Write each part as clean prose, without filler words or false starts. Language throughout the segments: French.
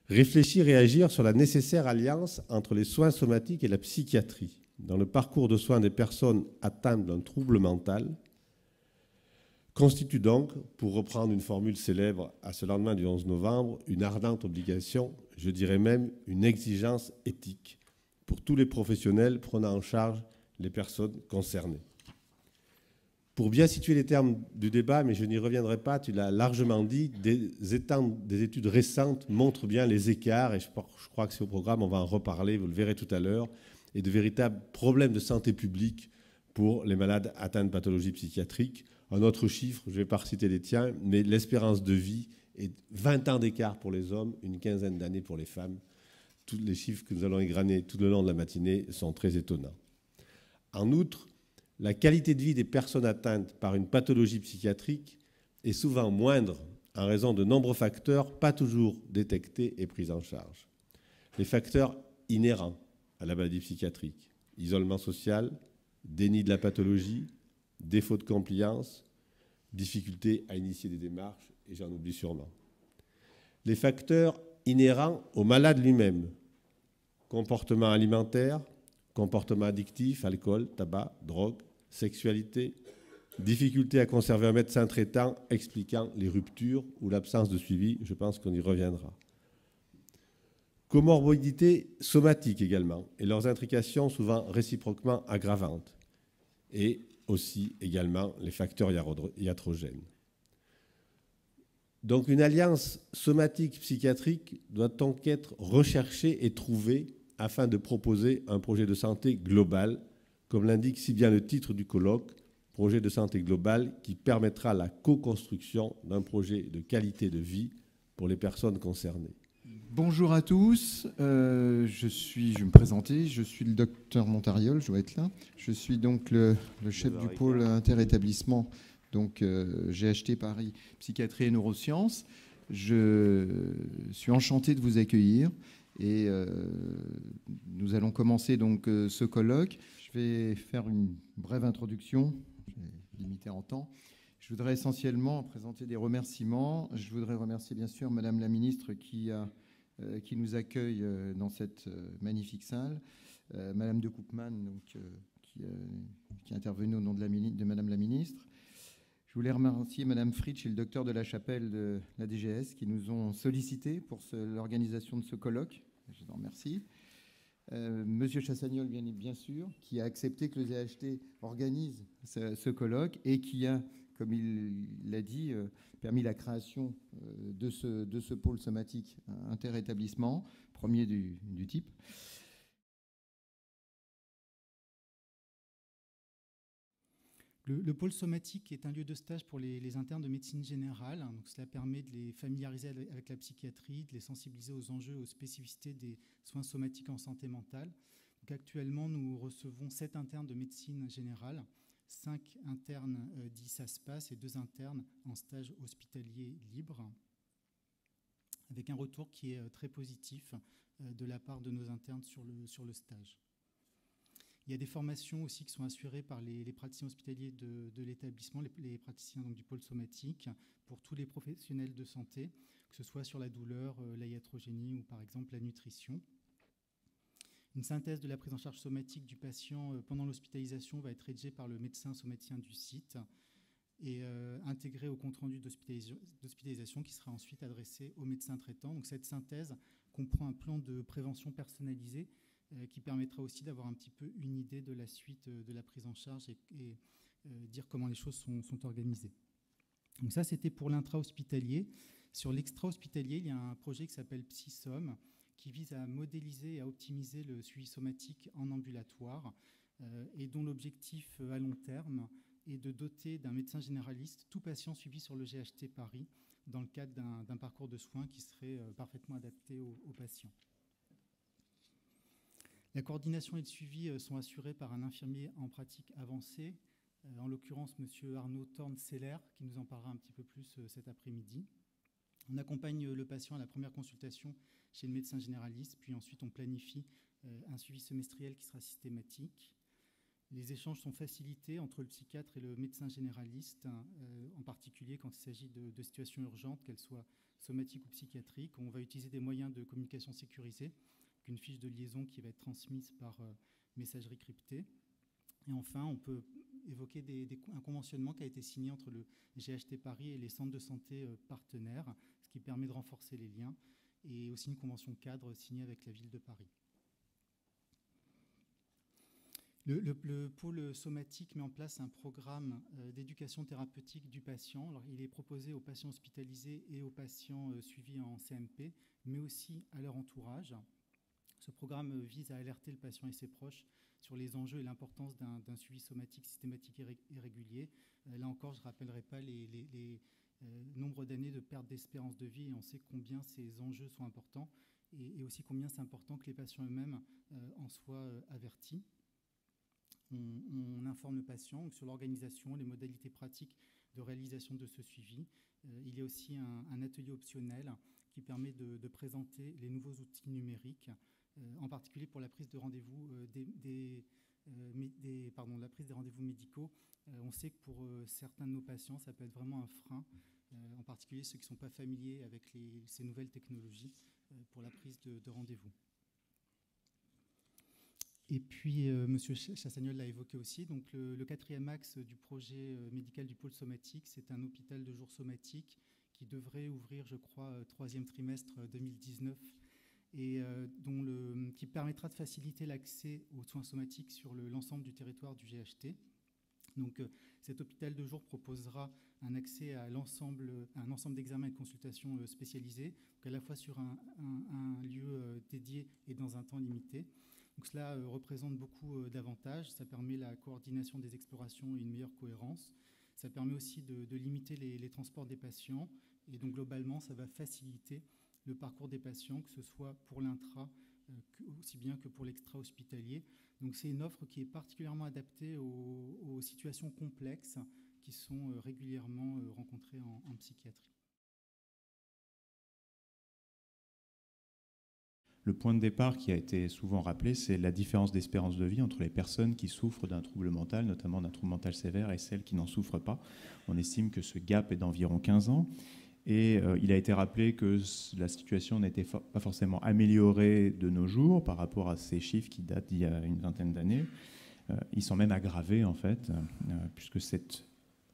Réfléchir et agir sur la nécessaire alliance entre les soins somatiques et la psychiatrie dans le parcours de soins des personnes atteintes d'un trouble mental constitue donc, pour reprendre une formule célèbre à ce lendemain du 11 novembre, une ardente obligation, je dirais même une exigence éthique pour tous les professionnels prenant en charge les personnes concernées. Pour bien situer les termes du débat, mais je n'y reviendrai pas, tu l'as largement dit, des études récentes montrent bien les écarts, et je crois que c'est au programme, on va en reparler, vous le verrez tout à l'heure, et de véritables problèmes de santé publique pour les malades atteints de pathologies psychiatriques. Un autre chiffre, je ne vais pas reciter les tiens, mais l'espérance de vie est 20 ans d'écart pour les hommes, une quinzaine d'années pour les femmes. Tous les chiffres que nous allons égrener tout le long de la matinée sont très étonnants. En outre, la qualité de vie des personnes atteintes par une pathologie psychiatrique est souvent moindre en raison de nombreux facteurs pas toujours détectés et pris en charge. Les facteurs inhérents à la maladie psychiatrique, isolement social, déni de la pathologie, défaut de compliance, difficulté à initier des démarches, et j'en oublie sûrement. Les facteurs inhérents au malade lui-même, comportement alimentaire, comportement addictif, alcool, tabac, drogue, sexualité, difficulté à conserver un médecin traitant expliquant les ruptures ou l'absence de suivi, je pense qu'on y reviendra. Comorbidité somatique également, et leurs intrications souvent réciproquement aggravantes, et aussi également les facteurs iatrogènes. Donc une alliance somatique-psychiatrique doit donc être recherchée et trouvée afin de proposer un projet de santé global, comme l'indique si bien le titre du colloque, projet de santé global qui permettra la co-construction d'un projet de qualité de vie pour les personnes concernées. Bonjour à tous, je vais me présenter, je suis le docteur Montariol, je dois être là. Je suis donc le chef du pôle interétablissement, donc GHT Paris, psychiatrie et neurosciences. Je suis enchanté de vous accueillir et nous allons commencer donc ce colloque. Je vais faire une brève introduction, je vais limiter en temps. Je voudrais essentiellement présenter des remerciements. Je voudrais remercier bien sûr Madame la Ministre qui nous accueille dans cette magnifique salle, Madame de Koopman donc, qui est intervenue au nom de Madame la Ministre. Je voulais remercier Madame Fritsch et le docteur de la Chapelle de la DGS qui nous ont sollicités pour l'organisation de ce colloque. Je vous en remercie. Monsieur Chassagnol, bien sûr, qui a accepté que le GHT organise ce colloque et qui a, comme il l'a dit, permis la création de ce pôle somatique interétablissement, premier du type. Le pôle somatique est un lieu de stage pour les internes de médecine générale. Donc cela permet de les familiariser avec la psychiatrie, de les sensibiliser aux enjeux, aux spécificités des soins somatiques en santé mentale. Donc actuellement, nous recevons 7 internes de médecine générale, 5 internes dits SASPAS et 2 internes en stage hospitalier libre, avec un retour qui est très positif de la part de nos internes sur le stage. Il y a des formations aussi qui sont assurées par les praticiens hospitaliers de l'établissement, les praticiens donc, du pôle somatique, pour tous les professionnels de santé, que ce soit sur la douleur, la iatrogénie ou par exemple la nutrition. Une synthèse de la prise en charge somatique du patient pendant l'hospitalisation va être rédigée par le médecin somaticien du site et intégrée au compte-rendu d'hospitalisation qui sera ensuite adressé au médecin traitant. Donc cette synthèse comprend un plan de prévention personnalisé qui permettra aussi d'avoir un petit peu une idée de la suite de la prise en charge et dire comment les choses sont organisées. Donc ça, c'était pour l'intra-hospitalier. Sur l'extra-hospitalier, il y a un projet qui s'appelle PsySom, qui vise à modéliser et à optimiser le suivi somatique en ambulatoire et dont l'objectif à long terme est de doter d'un médecin généraliste tout patient suivi sur le GHT Paris dans le cadre d'un parcours de soins qui serait parfaitement adapté aux patients. La coordination et le suivi sont assurés par un infirmier en pratique avancée, en l'occurrence M. Arnaud Thorne-Seller, qui nous en parlera un petit peu plus cet après-midi. On accompagne le patient à la première consultation chez le médecin généraliste, puis ensuite on planifie un suivi semestriel qui sera systématique. Les échanges sont facilités entre le psychiatre et le médecin généraliste, en particulier quand il s'agit de situations urgentes, qu'elles soient somatiques ou psychiatriques. On va utiliser des moyens de communication sécurisés, une fiche de liaison qui va être transmise par messagerie cryptée. Et enfin, on peut évoquer un conventionnement qui a été signé entre le GHT Paris et les centres de santé partenaires, ce qui permet de renforcer les liens, et aussi une convention cadre signée avec la ville de Paris. Le pôle somatique met en place un programme d'éducation thérapeutique du patient. Alors, il est proposé aux patients hospitalisés et aux patients suivis en CMP, mais aussi à leur entourage. Ce programme vise à alerter le patient et ses proches sur les enjeux et l'importance d'un suivi somatique systématique et régulier. Là encore, je ne rappellerai pas les nombres d'années de perte d'espérance de vie, et on sait combien ces enjeux sont importants, et aussi combien c'est important que les patients eux-mêmes en soient avertis. On informe le patient sur l'organisation, les modalités pratiques de réalisation de ce suivi. Il y a aussi un atelier optionnel qui permet de présenter les nouveaux outils numériques, en particulier pour la prise de rendez-vous la prise des rendez-vous médicaux. On sait que pour certains de nos patients, ça peut être vraiment un frein, en particulier ceux qui ne sont pas familiers avec ces nouvelles technologies pour la prise de rendez-vous. Et puis, M. Chassagnol l'a évoqué aussi, donc le quatrième axe du projet médical du pôle somatique, c'est un hôpital de jour somatique qui devrait ouvrir, je crois, troisième trimestre 2019, et qui permettra de faciliter l'accès aux soins somatiques sur l'ensemble du territoire du GHT. Donc, cet hôpital de jour proposera un accès à un ensemble d'examens et de consultations spécialisés, donc à la fois sur un lieu dédié et dans un temps limité. Donc cela représente beaucoup d'avantages. Ça permet la coordination des explorations et une meilleure cohérence. Ça permet aussi de limiter les transports des patients. Et donc globalement, ça va faciliter le parcours des patients, que ce soit pour l'intra, aussi bien que pour l'extra-hospitalier. Donc c'est une offre qui est particulièrement adaptée aux situations complexes qui sont régulièrement rencontrées en psychiatrie. Le point de départ qui a été souvent rappelé, c'est la différence d'espérance de vie entre les personnes qui souffrent d'un trouble mental, notamment d'un trouble mental sévère, et celles qui n'en souffrent pas. On estime que ce gap est d'environ 15 ans. Et il a été rappelé que la situation n'était pas forcément améliorée de nos jours par rapport à ces chiffres qui datent d'il y a une vingtaine d'années. Ils sont même aggravés, en fait, puisque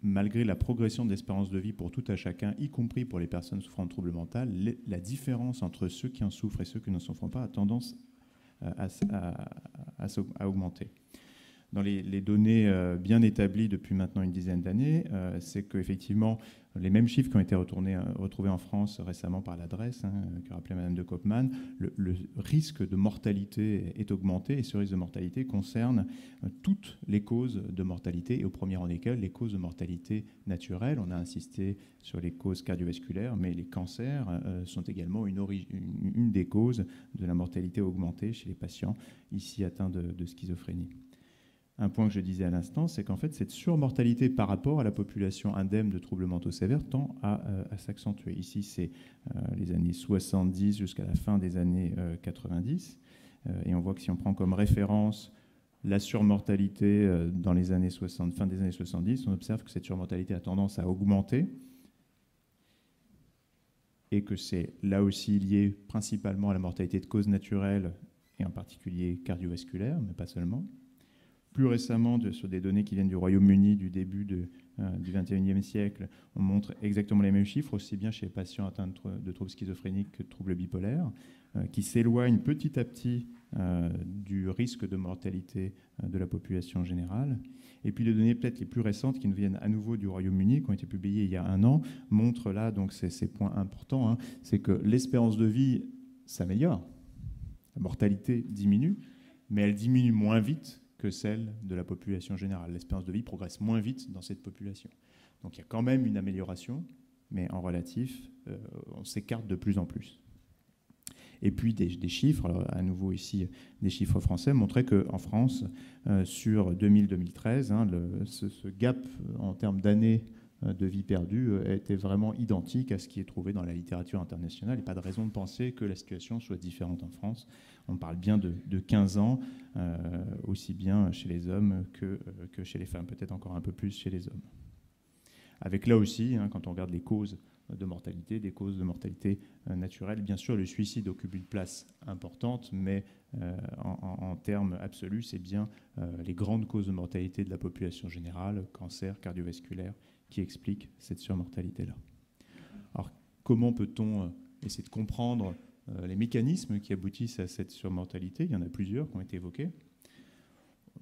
malgré la progression de l'espérance de vie pour tout à chacun, y compris pour les personnes souffrant de troubles mentaux, la différence entre ceux qui en souffrent et ceux qui n'en souffrent pas a tendance à augmenter. Dans les données bien établies depuis maintenant une dizaine d'années, c'est qu'effectivement, les mêmes chiffres qui ont été retrouvés en France récemment par l'adresse, que rappelait Mme de Koopman, le risque de mortalité est augmenté, et ce risque de mortalité concerne toutes les causes de mortalité, et au premier rang desquelles les causes de mortalité naturelles. On a insisté sur les causes cardiovasculaires, mais les cancers sont également une des causes de la mortalité augmentée chez les patients ici atteints de schizophrénie. Un point que je disais à l'instant, c'est qu'en fait, cette surmortalité par rapport à la population indemne de troubles mentaux sévères tend à s'accentuer. Ici, c'est les années 70 jusqu'à la fin des années 90. Et on voit que si on prend comme référence la surmortalité dans les années 60, fin des années 70, on observe que cette surmortalité a tendance à augmenter et que c'est là aussi lié principalement à la mortalité de causes naturelles et en particulier cardiovasculaires, mais pas seulement. Plus récemment, sur des données qui viennent du Royaume-Uni du début du XXIe siècle, on montre exactement les mêmes chiffres, aussi bien chez les patients atteints de troubles schizophréniques que de troubles bipolaires, qui s'éloignent petit à petit du risque de mortalité de la population générale. Et puis les données peut-être les plus récentes, qui nous viennent à nouveau du Royaume-Uni, qui ont été publiées il y a 1 an, montrent là donc ces points importants, c'est que l'espérance de vie s'améliore, la mortalité diminue, mais elle diminue moins vite que celle de la population générale. L'espérance de vie progresse moins vite dans cette population. Donc il y a quand même une amélioration, mais en relatif, on s'écarte de plus en plus. Et puis des chiffres, alors à nouveau ici des chiffres français, montraient qu'en France, sur 2000-2013, ce gap en termes d'années de vie perdue était vraiment identique à ce qui est trouvé dans la littérature internationale, et pas de raison de penser que la situation soit différente en France. On parle bien de 15 ans, aussi bien chez les hommes que chez les femmes, peut-être encore un peu plus chez les hommes. Avec là aussi, quand on regarde les causes de mortalité, des causes de mortalité naturelle, bien sûr le suicide occupe une place importante, mais en termes absolus, c'est bien les grandes causes de mortalité de la population générale, cancer, cardiovasculaire, qui expliquent cette surmortalité-là. Alors comment peut-on essayer de comprendre les mécanismes qui aboutissent à cette surmortalité? Il y en a plusieurs qui ont été évoqués.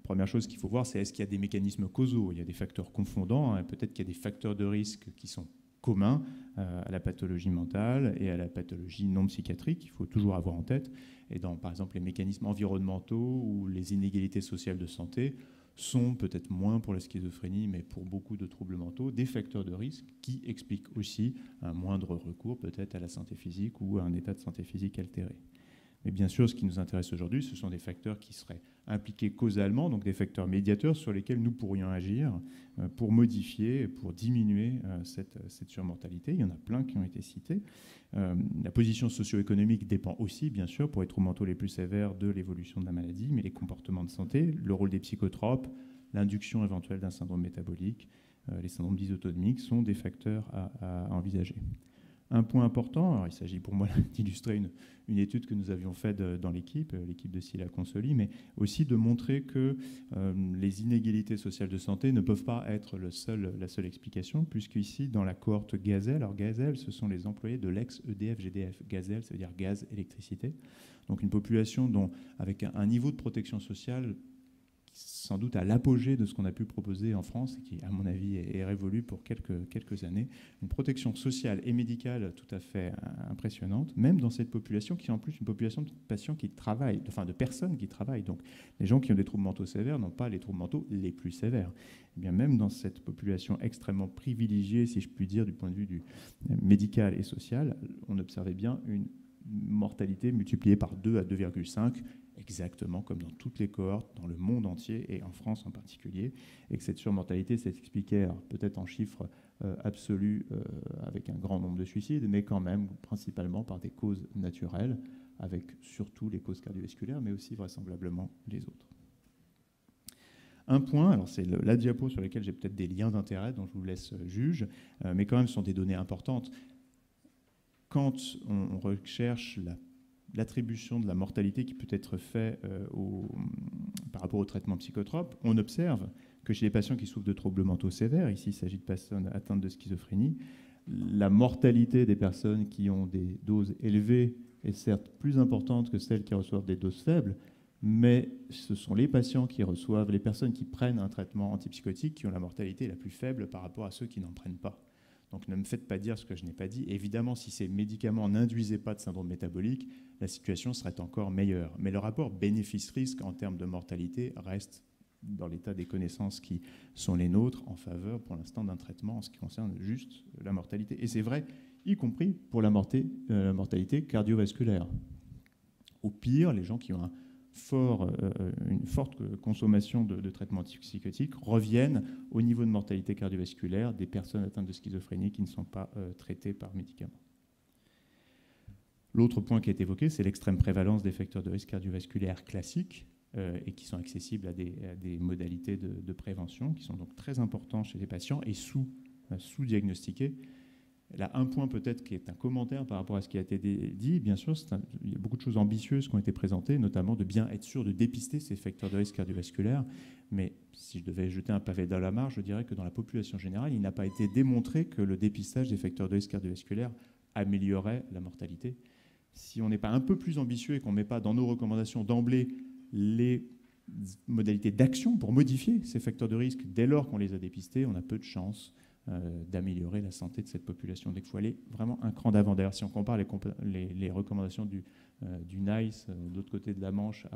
Première chose qu'il faut voir, c'est est-ce qu'il y a des mécanismes causaux? Il y a des facteurs confondants, et peut-être qu'il y a des facteurs de risque qui sont communs à la pathologie mentale et à la pathologie non psychiatrique, il faut toujours avoir en tête. Et dans, par exemple, les mécanismes environnementaux ou les inégalités sociales de santé sont peut-être moins pour la schizophrénie, mais pour beaucoup de troubles mentaux, des facteurs de risque qui expliquent aussi un moindre recours peut-être à la santé physique ou à un état de santé physique altéré. Mais bien sûr, ce qui nous intéresse aujourd'hui, ce sont des facteurs qui seraient impliqués causalement, donc des facteurs médiateurs sur lesquels nous pourrions agir pour modifier, pour diminuer cette surmortalité. Il y en a plein qui ont été cités. La position socio-économique dépend aussi, bien sûr, pour les troubles mentaux les plus sévères, de l'évolution de la maladie, mais les comportements de santé, le rôle des psychotropes, l'induction éventuelle d'un syndrome métabolique, les syndromes dysautonomiques sont des facteurs à envisager. Un point important, alors il s'agit pour moi d'illustrer une étude que nous avions faite dans l'équipe de Scylla Consoli, mais aussi de montrer que les inégalités sociales de santé ne peuvent pas être la seule explication, puisqu'ici, dans la cohorte Gazelle, alors Gazelle, ce sont les employés de l'ex-EDF-GDF. Gazelle, ça veut dire gaz, électricité. Donc une population avec un niveau de protection sociale sans doute à l'apogée de ce qu'on a pu proposer en France, et qui, à mon avis, est révolu pour quelques années. Une protection sociale et médicale tout à fait impressionnante, même dans cette population qui est en plus une population de patients qui travaillent, enfin de personnes qui travaillent. Donc les gens qui ont des troubles mentaux sévères n'ont pas les troubles mentaux les plus sévères. Et bien même dans cette population extrêmement privilégiée, si je puis dire, du point de vue du médical et social, on observait bien une mortalité multipliée par 2 à 2,5, exactement comme dans toutes les cohortes, dans le monde entier et en France en particulier, et que cette surmortalité s'expliquait peut-être en chiffres absolus avec un grand nombre de suicides, mais quand même principalement par des causes naturelles, avec surtout les causes cardiovasculaires, mais aussi vraisemblablement les autres. Un point, alors c'est la diapo sur laquelle j'ai peut-être des liens d'intérêt dont je vous laisse juge, mais quand même ce sont des données importantes. Quand on recherche l'attribution de la mortalité qui peut être faite par rapport au traitement psychotrope, on observe que chez les patients qui souffrent de troubles mentaux sévères, ici il s'agit de personnes atteintes de schizophrénie, la mortalité des personnes qui ont des doses élevées est certes plus importante que celles qui reçoivent des doses faibles, mais ce sont les patients qui reçoivent, les personnes qui prennent un traitement antipsychotique qui ont la mortalité la plus faible par rapport à ceux qui n'en prennent pas. Donc ne me faites pas dire ce que je n'ai pas dit. Évidemment, si ces médicaments n'induisaient pas de syndrome métabolique, la situation serait encore meilleure. Mais le rapport bénéfice-risque en termes de mortalité reste dans l'état des connaissances qui sont les nôtres en faveur pour l'instant d'un traitement en ce qui concerne juste la mortalité. Et c'est vrai, y compris pour la mortalité cardiovasculaire. Au pire, les gens qui ont une forte consommation de traitements antipsychotiques reviennent au niveau de mortalité cardiovasculaire des personnes atteintes de schizophrénie qui ne sont pas traitées par médicaments. L'autre point qui est évoqué, c'est l'extrême prévalence des facteurs de risque cardiovasculaire classiques et qui sont accessibles à des modalités de prévention qui sont donc très importants chez les patients et sous-diagnostiqués. Là, un point peut-être qui est un commentaire par rapport à ce qui a été dit, bien sûr, il y a beaucoup de choses ambitieuses qui ont été présentées, notamment de bien être sûr de dépister ces facteurs de risque cardiovasculaire. Mais si je devais jeter un pavé dans la mare, je dirais que dans la population générale, il n'a pas été démontré que le dépistage des facteurs de risque cardiovasculaire améliorait la mortalité. Si on n'est pas un peu plus ambitieux et qu'on ne met pas dans nos recommandations d'emblée les modalités d'action pour modifier ces facteurs de risque dès lors qu'on les a dépistés, on a peu de chances d'améliorer la santé de cette population. Donc il faut aller vraiment un cran d'avant. D'ailleurs, si on compare les recommandations du NICE de l'autre côté de la Manche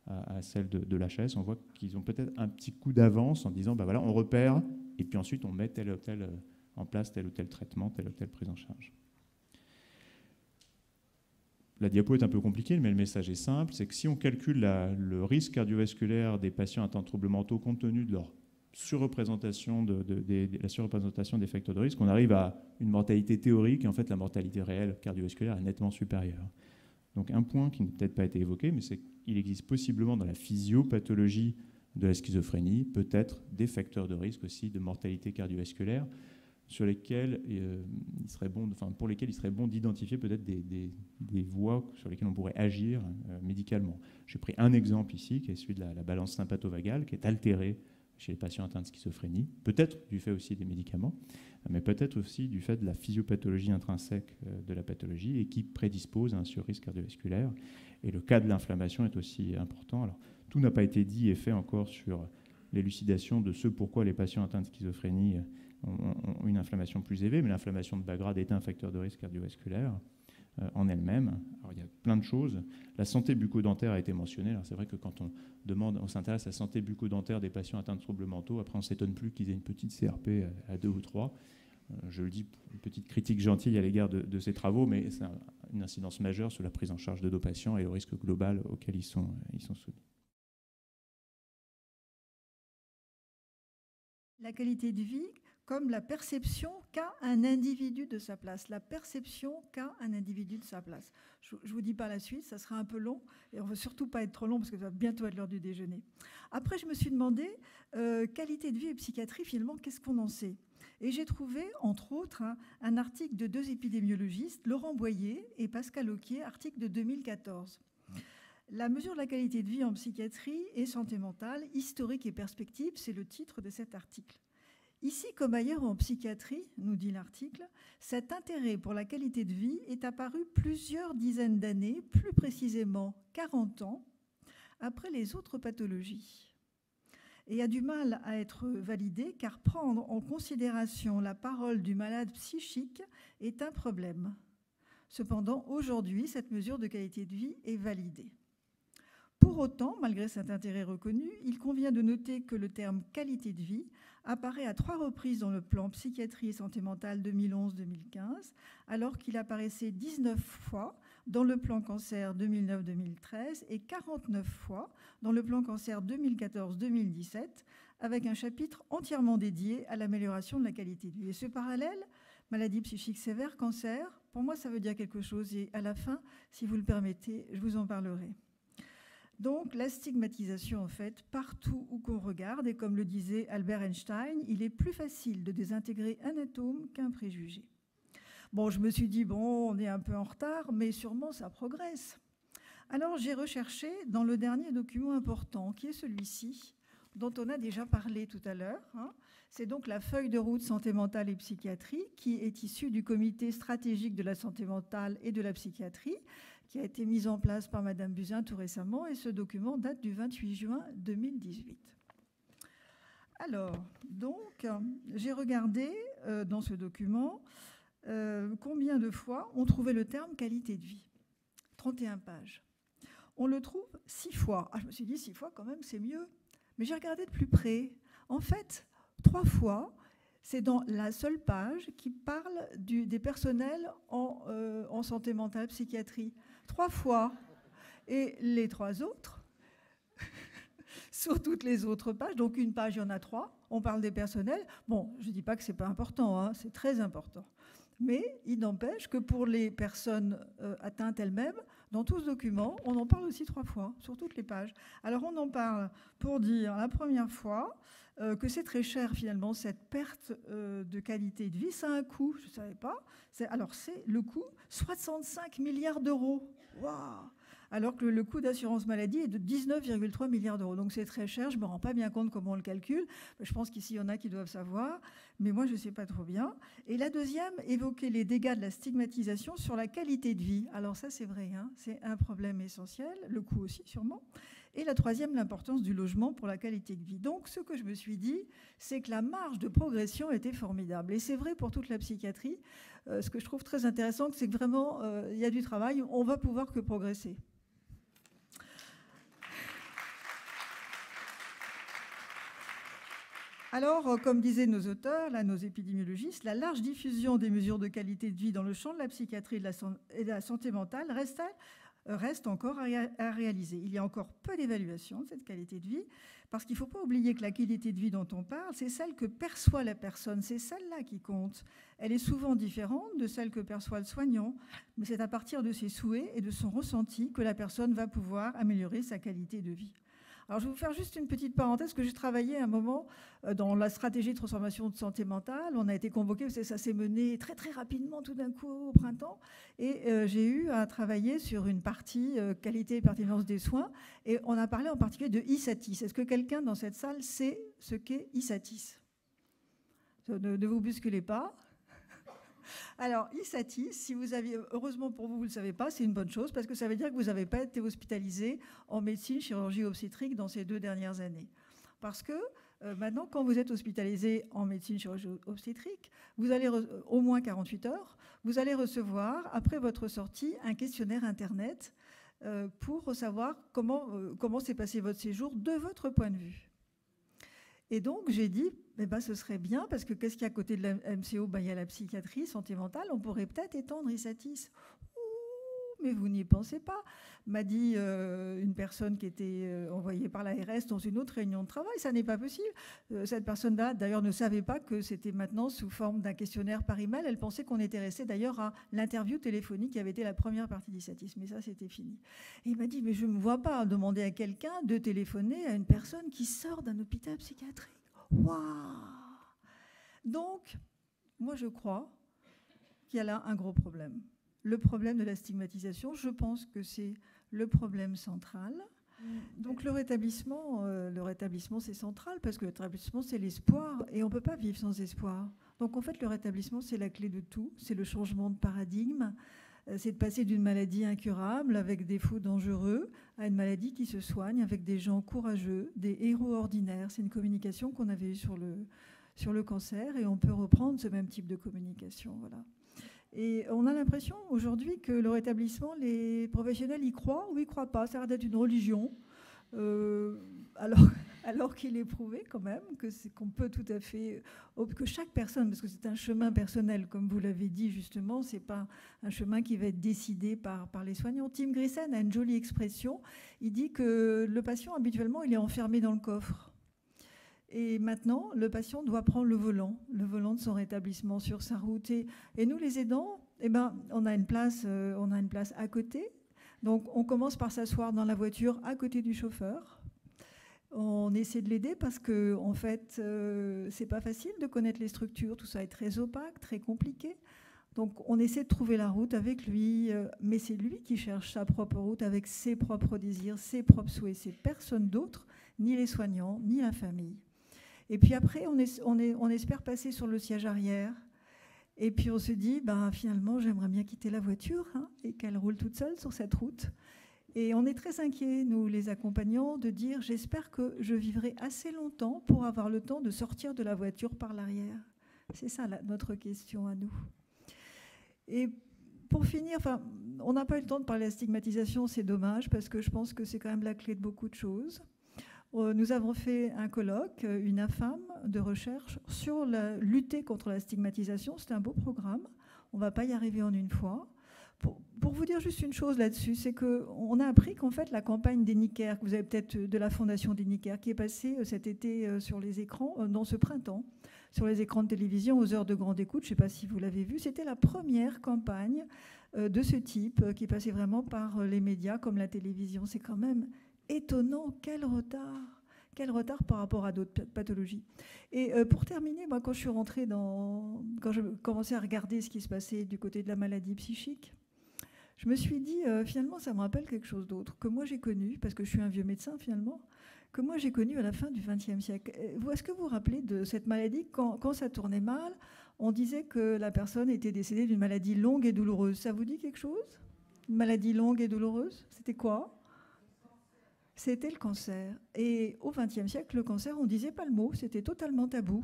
à celles de l'HAS, on voit qu'ils ont peut-être un petit coup d'avance en disant voilà, on repère et puis ensuite on met en place tel ou tel traitement, telle ou telle prise en charge. La diapo est un peu compliquée, mais le message est simple, c'est que si on calcule le risque cardiovasculaire des patients atteints de troubles mentaux compte tenu de leur surreprésentation la surreprésentation des facteurs de risque, on arrive à une mortalité théorique et en fait la mortalité réelle cardiovasculaire est nettement supérieure. Donc un point qui n'a peut-être pas été évoqué, mais c'est qu'il existe possiblement dans la physiopathologie de la schizophrénie peut-être des facteurs de risque aussi de mortalité cardiovasculaire sur lesquels pour lesquels il serait bon d'identifier peut-être des voies sur lesquelles on pourrait agir médicalement. J'ai pris un exemple ici, qui est celui de la balance sympatho-vagale, qui est altérée chez les patients atteints de schizophrénie, peut-être du fait aussi des médicaments, mais peut-être aussi du fait de la physiopathologie intrinsèque de la pathologie et qui prédispose à un surrisque cardiovasculaire. Et le cas de l'inflammation est aussi important. Alors, tout n'a pas été dit et fait encore sur l'élucidation de ce pourquoi les patients atteints de schizophrénie ont une inflammation plus élevée, mais l'inflammation de bas grade est un facteur de risque cardiovasculaire en elle-même. Alors, il y a plein de choses. La santé bucco-dentaire a été mentionnée. Alors, c'est vrai que quand on s'intéresse à la santé bucco-dentaire des patients atteints de troubles mentaux, après on ne s'étonne plus qu'ils aient une petite CRP à 2 ou 3. Je le dis pour une petite critique gentille à l'égard de ces travaux, mais c'est une incidence majeure sur la prise en charge de nos patients et le risque global auquel ils sont soumis. La qualité de vie comme la perception qu'a un individu de sa place. La perception qu'a un individu de sa place. Je ne vous dis pas la suite, ça sera un peu long, et on ne veut surtout pas être trop long, parce que ça va bientôt être l'heure du déjeuner. Après, je me suis demandé, qualité de vie et psychiatrie, finalement, qu'est-ce qu'on en sait? Et j'ai trouvé, entre autres, un article de 2 épidémiologistes, Laurent Boyer et Pascal Auquier, article de 2014. La mesure de la qualité de vie en psychiatrie et santé mentale, historique et perspective, c'est le titre de cet article. Ici, comme ailleurs en psychiatrie, nous dit l'article, cet intérêt pour la qualité de vie est apparu plusieurs dizaines d'années, plus précisément 40 ans, après les autres pathologies. Et a du mal à être validé, car prendre en considération la parole du malade psychique est un problème. Cependant, aujourd'hui, cette mesure de qualité de vie est validée. Pour autant, malgré cet intérêt reconnu, il convient de noter que le terme « qualité de vie » apparaît à 3 reprises dans le plan psychiatrie et santé mentale 2011-2015, alors qu'il apparaissait 19 fois dans le plan cancer 2009-2013 et 49 fois dans le plan cancer 2014-2017, avec un chapitre entièrement dédié à l'amélioration de la qualité de vie. Et ce parallèle, maladie psychique sévère, cancer, pour moi, ça veut dire quelque chose. Et à la fin, si vous le permettez, je vous en parlerai. Donc, la stigmatisation, en fait, partout où qu'on regarde, et comme le disait Albert Einstein, il est plus facile de désintégrer un atome qu'un préjugé. Bon, je me suis dit, bon, on est un peu en retard, mais sûrement ça progresse. Alors, j'ai recherché dans le dernier document important, qui est celui-ci, dont on a déjà parlé tout à l'heure. C'est donc la feuille de route santé mentale et psychiatrie, qui est issue du comité stratégique de la santé mentale et de la psychiatrie, qui a été mise en place par Madame Buzyn tout récemment, et ce document date du 28 juin 2018. Alors, donc, j'ai regardé dans ce document combien de fois on trouvait le terme qualité de vie. 31 pages. On le trouve 6 fois. Ah, je me suis dit 6 fois quand même, c'est mieux. Mais j'ai regardé de plus près. En fait, 3 fois, c'est dans la seule page qui parle des personnels en santé mentale, psychiatrie. 3 fois. Et les 3 autres, sur toutes les autres pages, donc une page, il y en a 3, on parle des personnels. Bon, je ne dis pas que ce n'est pas important, hein, c'est très important. Mais il n'empêche que pour les personnes atteintes elles-mêmes, dans tout ce document, on en parle aussi 3 fois, sur toutes les pages. Alors on en parle pour dire la première fois que c'est très cher finalement, cette perte de qualité de vie. Ça a un coût, je ne savais pas. Alors c'est le coût, 65 milliards d'euros. Waouh! Alors que le coût d'assurance maladie est de 19,3 milliards d'euros. Donc c'est très cher, je ne me rends pas bien compte comment on le calcule. Je pense qu'ici, il y en a qui doivent savoir, mais moi, je ne sais pas trop bien. Et la deuxième, évoquer les dégâts de la stigmatisation sur la qualité de vie. Alors ça, c'est vrai, hein, c'est un problème essentiel, le coût aussi, sûrement. Et la troisième, l'importance du logement pour la qualité de vie. Donc ce que je me suis dit, c'est que la marge de progression était formidable. Et c'est vrai pour toute la psychiatrie. Ce que je trouve très intéressant, c'est que vraiment, il y a du travail, on va pouvoir que progresser. Alors, comme disaient nos auteurs, là, nos épidémiologistes, la large diffusion des mesures de qualité de vie dans le champ de la psychiatrie et de la santé mentale reste encore à réaliser. Il y a encore peu d'évaluation de cette qualité de vie, parce qu'il ne faut pas oublier que la qualité de vie dont on parle, c'est celle que perçoit la personne, c'est celle-là qui compte. Elle est souvent différente de celle que perçoit le soignant, mais c'est à partir de ses souhaits et de son ressenti que la personne va pouvoir améliorer sa qualité de vie. Alors, je vais vous faire juste une petite parenthèse, que j'ai travaillé à un moment dans la stratégie de transformation de santé mentale. On a été convoqués, parce que ça s'est mené très très rapidement tout d'un coup au printemps. Et j'ai eu à travailler sur une partie qualité et pertinence des soins. Et on a parlé en particulier de ISATIS. Est-ce que quelqu'un dans cette salle sait ce qu'est ISATIS ? Ne vous bousculez pas. Alors, ISATIS, si vous aviez, heureusement pour vous, vous ne le savez pas, c'est une bonne chose, parce que ça veut dire que vous n'avez pas été hospitalisé en médecine, chirurgie obstétrique dans ces 2 dernières années. Parce que maintenant, quand vous êtes hospitalisé en médecine, chirurgie obstétrique, vous allez au moins 48 heures, vous allez recevoir, après votre sortie, un questionnaire Internet pour savoir comment s'est passé votre séjour de votre point de vue. Et donc, j'ai dit, ce serait bien, parce que qu'est-ce qu'il y a à côté de la MCO ? Il y a la psychiatrie, santé mentale, on pourrait peut-être étendre ISATIS. Mais vous n'y pensez pas, m'a dit une personne qui était envoyée par l'ARS dans une autre réunion de travail. Ça n'est pas possible. Cette personne-là, d'ailleurs, ne savait pas que c'était maintenant sous forme d'un questionnaire par email. Elle pensait qu'on était resté d'ailleurs à l'interview téléphonique qui avait été la première partie d'ISATIS. Mais ça, c'était fini. Et il m'a dit, mais je ne me vois pas demander à quelqu'un de téléphoner à une personne qui sort d'un hôpital psychiatrique. Waouh! Donc, moi, je crois qu'il y a là un gros problème. Le problème de la stigmatisation, je pense que c'est le problème central. Donc le rétablissement, c'est central, parce que le rétablissement, c'est l'espoir, et on ne peut pas vivre sans espoir. Donc en fait, le rétablissement, c'est la clé de tout, c'est le changement de paradigme, c'est de passer d'une maladie incurable, avec des faux dangereux, à une maladie qui se soigne avec des gens courageux, des héros ordinaires. C'est une communication qu'on avait eue sur le cancer, et on peut reprendre ce même type de communication, voilà. Et on a l'impression aujourd'hui que le rétablissement, les professionnels y croient ou y croient pas. Ça a l'air d'être une religion, alors qu'il est prouvé quand même qu'on peut tout à fait, que chaque personne, parce que c'est un chemin personnel, comme vous l'avez dit justement, c'est pas un chemin qui va être décidé par les soignants. Tim Griessen a une jolie expression. Il dit que le patient habituellement il est enfermé dans le coffre. Et maintenant, le patient doit prendre le volant de son rétablissement sur sa route. Et nous, les aidants, on a une place à côté. Donc, on commence par s'asseoir dans la voiture à côté du chauffeur. On essaie de l'aider parce que, en fait, c'est pas facile de connaître les structures. Tout ça est très opaque, très compliqué. Donc, on essaie de trouver la route avec lui, mais c'est lui qui cherche sa propre route avec ses propres désirs, ses propres souhaits. C'est personne d'autre, ni les soignants, ni la famille. Et puis après, on espère passer sur le siège arrière. Et puis on se dit, finalement, j'aimerais bien quitter la voiture et qu'elle roule toute seule sur cette route. Et on est très inquiets, nous, les accompagnants, de dire, j'espère que je vivrai assez longtemps pour avoir le temps de sortir de la voiture par l'arrière. C'est ça notre question à nous. Et pour finir, on n'a pas eu le temps de parler de la stigmatisation, c'est dommage, parce que je pense que c'est quand même la clé de beaucoup de choses. Nous avons fait un colloque, une AFAM de recherche sur lutter contre la stigmatisation. C'est un beau programme. On ne va pas y arriver en une fois. Pour vous dire juste une chose là-dessus, c'est qu'on a appris qu'en fait, la campagne d'Enicare, que vous avez peut-être de la fondation d'Enicare, qui est passée cet été sur les écrans, dans ce printemps, sur les écrans de télévision aux heures de grande écoute, je ne sais pas si vous l'avez vu, c'était la première campagne de ce type qui passait vraiment par les médias comme la télévision. C'est quand même étonnant, quel retard par rapport à d'autres pathologies. Et pour terminer, moi, quand je commençais à regarder ce qui se passait du côté de la maladie psychique, je me suis dit, finalement, ça me rappelle quelque chose d'autre, que moi j'ai connu, parce que je suis un vieux médecin finalement, que moi j'ai connu à la fin du XXe siècle. Est-ce que vous vous rappelez de cette maladie, quand ça tournait mal, on disait que la personne était décédée d'une maladie longue et douloureuse. Ça vous dit quelque chose ? Une maladie longue et douloureuse ? C'était quoi ? C'était le cancer. Et au XXe siècle, le cancer, on ne disait pas le mot, c'était totalement tabou.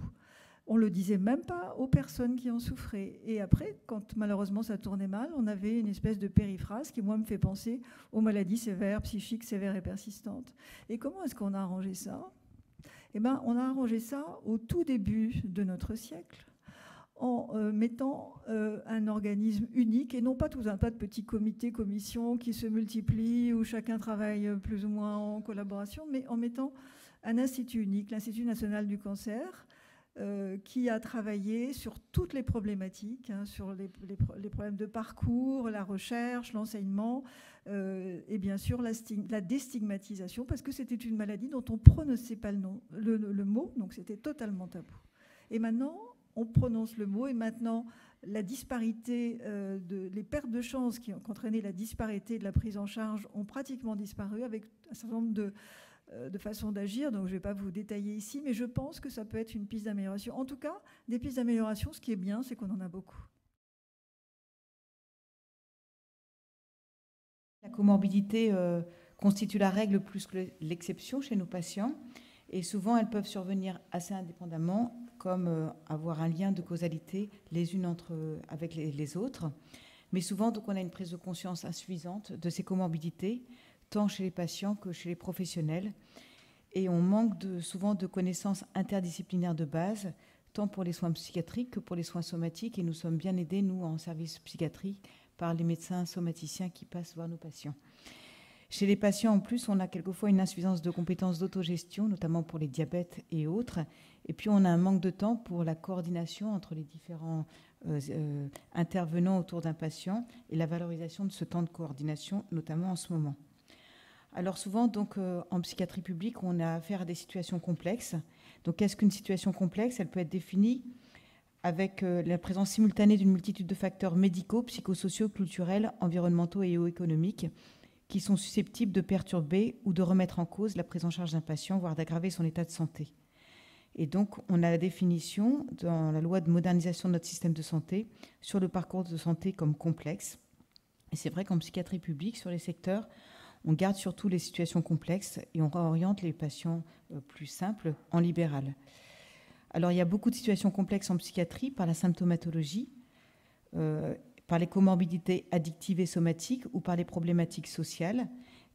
On ne le disait même pas aux personnes qui en souffraient. Et après, quand malheureusement ça tournait mal, on avait une espèce de périphrase qui, moi, me fait penser aux maladies sévères, psychiques, sévères et persistantes. Et comment est-ce qu'on a arrangé ça ? On a arrangé ça au tout début de notre siècle, en mettant un organisme unique et non pas tout un tas de petits comités, commissions qui se multiplient, où chacun travaille plus ou moins en collaboration, mais en mettant un institut unique, l'Institut national du cancer, qui a travaillé sur toutes les problématiques, hein, sur les problèmes de parcours, la recherche, l'enseignement, et bien sûr la déstigmatisation, parce que c'était une maladie dont on ne prononçait pas le mot, donc c'était totalement tabou. Et maintenant, on prononce le mot, et maintenant, la disparité, les pertes de chance qui ont entraîné la disparité de la prise en charge ont pratiquement disparu, avec un certain nombre de façons d'agir, donc je ne vais pas vous détailler ici, mais je pense que ça peut être une piste d'amélioration. En tout cas, des pistes d'amélioration, ce qui est bien, c'est qu'on en a beaucoup. La comorbidité constitue la règle plus que l'exception chez nos patients, et souvent elles peuvent survenir assez indépendamment, comme avoir un lien de causalité les unes avec les autres. Mais souvent, donc, on a une prise de conscience insuffisante de ces comorbidités, tant chez les patients que chez les professionnels. Et on manque souvent de connaissances interdisciplinaires de base, tant pour les soins psychiatriques que pour les soins somatiques. Et nous sommes bien aidés, nous, en service psychiatrie, par les médecins somaticiens qui passent voir nos patients. Chez les patients, en plus, on a quelquefois une insuffisance de compétences d'autogestion, notamment pour les diabètes et autres. Et puis, on a un manque de temps pour la coordination entre les différents intervenants autour d'un patient et la valorisation de ce temps de coordination, notamment en ce moment. Alors souvent, donc, en psychiatrie publique, on a affaire à des situations complexes. Donc, qu'est-ce qu'une situation complexe? Elle peut être définie avec la présence simultanée d'une multitude de facteurs médicaux, psychosociaux, culturels, environnementaux et économiques qui sont susceptibles de perturber ou de remettre en cause la prise en charge d'un patient, voire d'aggraver son état de santé. Et donc, on a la définition dans la loi de modernisation de notre système de santé sur le parcours de santé comme complexe. Et c'est vrai qu'en psychiatrie publique, sur les secteurs, on garde surtout les situations complexes et on réoriente les patients plus simples en libéral. Alors, il y a beaucoup de situations complexes en psychiatrie par la symptomatologie, par les comorbidités addictives et somatiques ou par les problématiques sociales.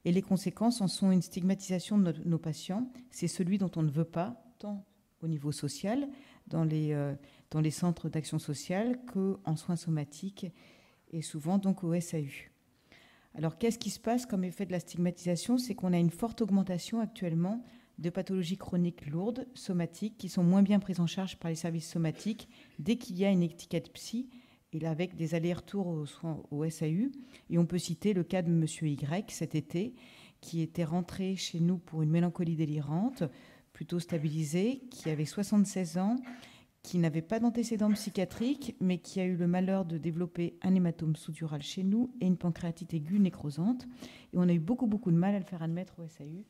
Et les conséquences en sont une stigmatisation de nos patients. C'est celui dont on ne veut pas, tant au niveau social, dans les centres d'action sociale, qu'en soins somatiques et souvent donc au SAU. Alors, qu'est-ce qui se passe comme effet de la stigmatisation? C'est qu'on a une forte augmentation actuellement de pathologies chroniques lourdes, somatiques, qui sont moins bien prises en charge par les services somatiques dès qu'il y a une étiquette psy, et là, avec des allers-retours au SAU. Et on peut citer le cas de M. Y cet été, qui était rentré chez nous pour une mélancolie délirante, plutôt stabilisée, qui avait 76 ans, qui n'avait pas d'antécédents psychiatriques, mais qui a eu le malheur de développer un hématome sous-dural chez nous et une pancréatite aiguë nécrosante. Et on a eu beaucoup de mal à le faire admettre au SAU.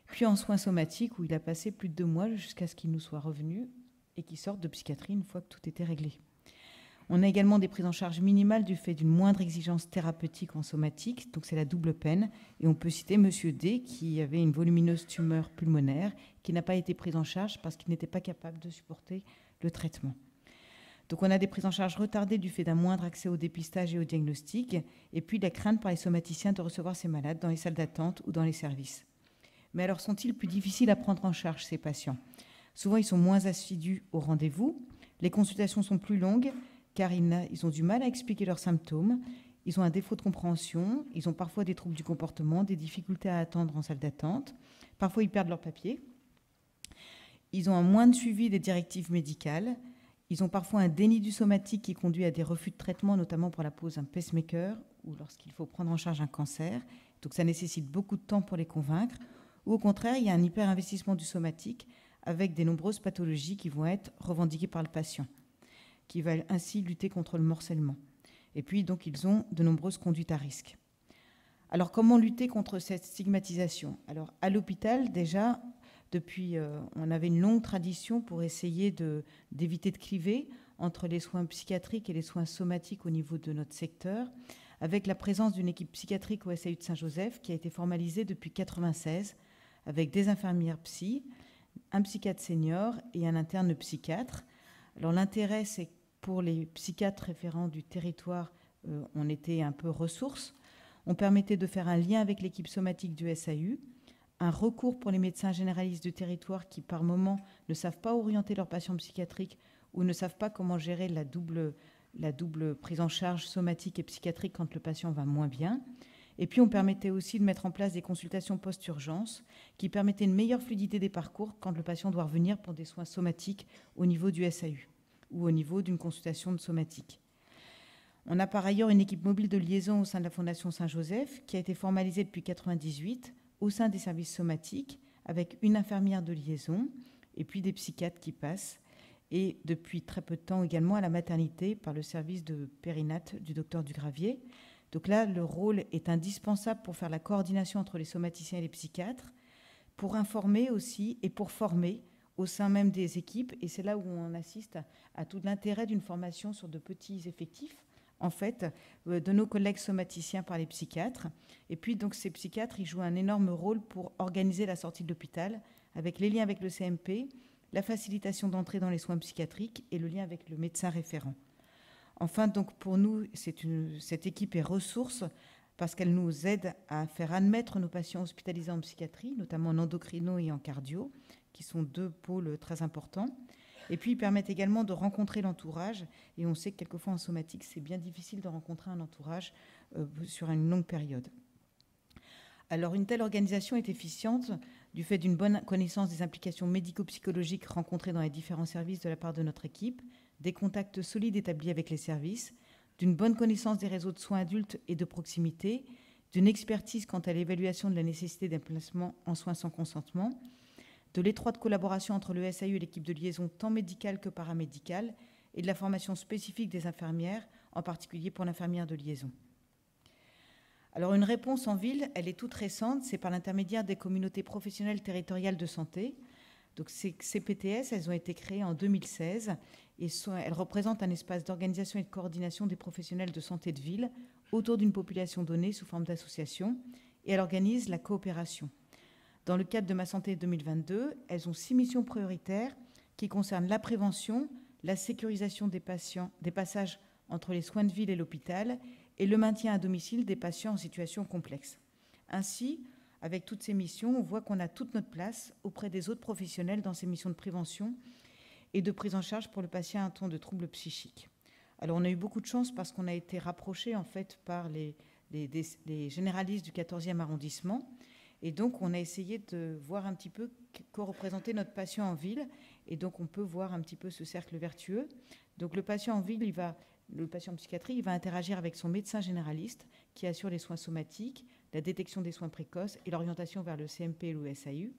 Puis en soins somatiques, où il a passé plus de 2 mois jusqu'à ce qu'il nous soit revenu et qu'il sorte de psychiatrie une fois que tout était réglé. On a également des prises en charge minimales du fait d'une moindre exigence thérapeutique en somatique, donc c'est la double peine. Et on peut citer M. D, qui avait une volumineuse tumeur pulmonaire, qui n'a pas été prise en charge parce qu'il n'était pas capable de supporter le traitement. Donc on a des prises en charge retardées du fait d'un moindre accès au dépistage et au diagnostic, et puis la crainte par les somaticiens de recevoir ces malades dans les salles d'attente ou dans les services. Mais alors sont-ils plus difficiles à prendre en charge, ces patients? Souvent, ils sont moins assidus au rendez-vous, les consultations sont plus longues, car ils ont du mal à expliquer leurs symptômes, ils ont un défaut de compréhension, ils ont parfois des troubles du comportement, des difficultés à attendre en salle d'attente, parfois ils perdent leur papier, ils ont un moins de suivi des directives médicales, ils ont parfois un déni du somatique qui conduit à des refus de traitement, notamment pour la pose d'un pacemaker ou lorsqu'il faut prendre en charge un cancer, donc ça nécessite beaucoup de temps pour les convaincre, ou au contraire, il y a un hyper-investissement du somatique avec des nombreuses pathologies qui vont être revendiquées par le patient, qui va ainsi lutter contre le morcellement. Et puis, donc, ils ont de nombreuses conduites à risque. Alors, comment lutter contre cette stigmatisation? Alors, à l'hôpital, déjà, depuis, on avait une longue tradition pour essayer d'éviter de cliver entre les soins psychiatriques et les soins somatiques au niveau de notre secteur, avec la présence d'une équipe psychiatrique au SAU de Saint-Joseph qui a été formalisée depuis 1996, avec des infirmières psy, un psychiatre senior et un interne psychiatre. Alors l'intérêt, c'est que pour les psychiatres référents du territoire, on était un peu ressources. On permettait de faire un lien avec l'équipe somatique du SAU, un recours pour les médecins généralistes du territoire qui, par moment, ne savent pas orienter leurs patients psychiatriques ou ne savent pas comment gérer la double prise en charge somatique et psychiatrique quand le patient va moins bien. Et puis, on permettait aussi de mettre en place des consultations post-urgence qui permettaient une meilleure fluidité des parcours quand le patient doit revenir pour des soins somatiques au niveau du SAU ou au niveau d'une consultation de somatique. On a par ailleurs une équipe mobile de liaison au sein de la Fondation Saint-Joseph qui a été formalisée depuis 1998 au sein des services somatiques avec une infirmière de liaison et puis des psychiatres qui passent, et depuis très peu de temps également à la maternité par le service de périnate du docteur Dugravier. Donc là, le rôle est indispensable pour faire la coordination entre les somaticiens et les psychiatres, pour informer aussi et pour former au sein même des équipes. Et c'est là où on assiste à tout l'intérêt d'une formation sur de petits effectifs, en fait, de nos collègues somaticiens par les psychiatres. Et puis, donc, ces psychiatres, ils jouent un énorme rôle pour organiser la sortie de l'hôpital avec les liens avec le CMP, la facilitation d'entrée dans les soins psychiatriques et le lien avec le médecin référent. Enfin, donc, pour nous, cette équipe est ressource parce qu'elle nous aide à faire admettre nos patients hospitalisés en psychiatrie, notamment en endocrino et en cardio, qui sont deux pôles très importants. Et puis, ils permettent également de rencontrer l'entourage. Et on sait que quelquefois en somatique, c'est bien difficile de rencontrer un entourage sur une longue période. Alors, une telle organisation est efficiente du fait d'une bonne connaissance des implications médico-psychologiques rencontrées dans les différents services de la part de notre équipe, des contacts solides établis avec les services, d'une bonne connaissance des réseaux de soins adultes et de proximité, d'une expertise quant à l'évaluation de la nécessité d'un placement en soins sans consentement, de l'étroite collaboration entre le SAU et l'équipe de liaison tant médicale que paramédicale, et de la formation spécifique des infirmières, en particulier pour l'infirmière de liaison. Alors une réponse en ville, elle est toute récente, c'est par l'intermédiaire des communautés professionnelles territoriales de santé. Donc ces CPTS, elles ont été créées en 2016 et elles représentent un espace d'organisation et de coordination des professionnels de santé de ville autour d'une population donnée sous forme d'association, et elles organisent la coopération. Dans le cadre de Ma Santé 2022, elles ont 6 missions prioritaires qui concernent la prévention, la sécurisation des patients, des passages entre les soins de ville et l'hôpital, et le maintien à domicile des patients en situation complexe. Ainsi, avec toutes ces missions, on voit qu'on a toute notre place auprès des autres professionnels dans ces missions de prévention et de prise en charge pour le patient atteint de troubles psychiques. Alors, on a eu beaucoup de chance parce qu'on a été rapprochés en fait par les généralistes du 14e arrondissement, et donc on a essayé de voir un petit peu quoi représentait notre patient en ville, et donc on peut voir un petit peu ce cercle vertueux. Donc le patient en ville, le patient en psychiatrie, il va interagir avec son médecin généraliste qui assure les soins somatiques, la détection des soins précoces et l'orientation vers le CMP et le SAU.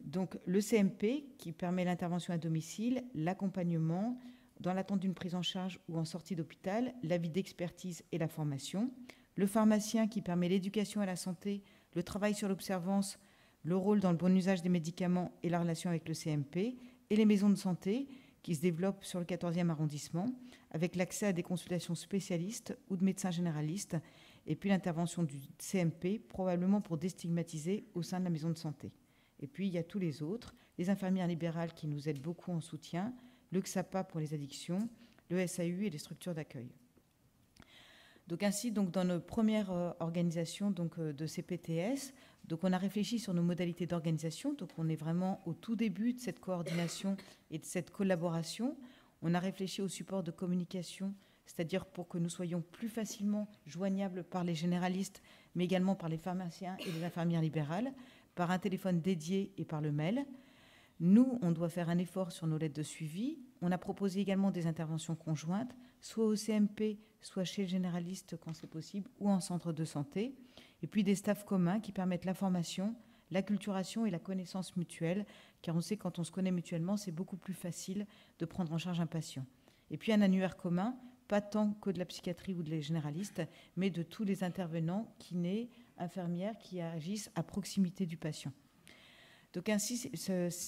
Donc le CMP qui permet l'intervention à domicile, l'accompagnement dans l'attente d'une prise en charge ou en sortie d'hôpital, l'avis d'expertise et la formation. Le pharmacien qui permet l'éducation à la santé, le travail sur l'observance, le rôle dans le bon usage des médicaments et la relation avec le CMP. Et les maisons de santé qui se développent sur le 14e arrondissement avec l'accès à des consultations spécialistes ou de médecins généralistes, et puis l'intervention du CMP, probablement pour déstigmatiser au sein de la maison de santé. Et puis il y a tous les autres, les infirmières libérales qui nous aident beaucoup en soutien, le XAPA pour les addictions, le SAU et les structures d'accueil. Donc ainsi, donc, dans nos premières organisations de CPTS, donc on a réfléchi sur nos modalités d'organisation. Donc on est vraiment au tout début de cette coordination et de cette collaboration. On a réfléchi au support de communication, c'est-à-dire pour que nous soyons plus facilement joignables par les généralistes, mais également par les pharmaciens et les infirmières libérales, par un téléphone dédié et par le mail. Nous, on doit faire un effort sur nos lettres de suivi. On a proposé également des interventions conjointes, soit au CMP, soit chez le généraliste quand c'est possible, ou en centre de santé. Et puis des staffs communs qui permettent la formation, l'acculturation et la connaissance mutuelle, car on sait que quand on se connaît mutuellement, c'est beaucoup plus facile de prendre en charge un patient. Et puis un annuaire commun, pas tant que de la psychiatrie ou des généralistes, mais de tous les intervenants, kinés, infirmières, qui agissent à proximité du patient. Donc ainsi,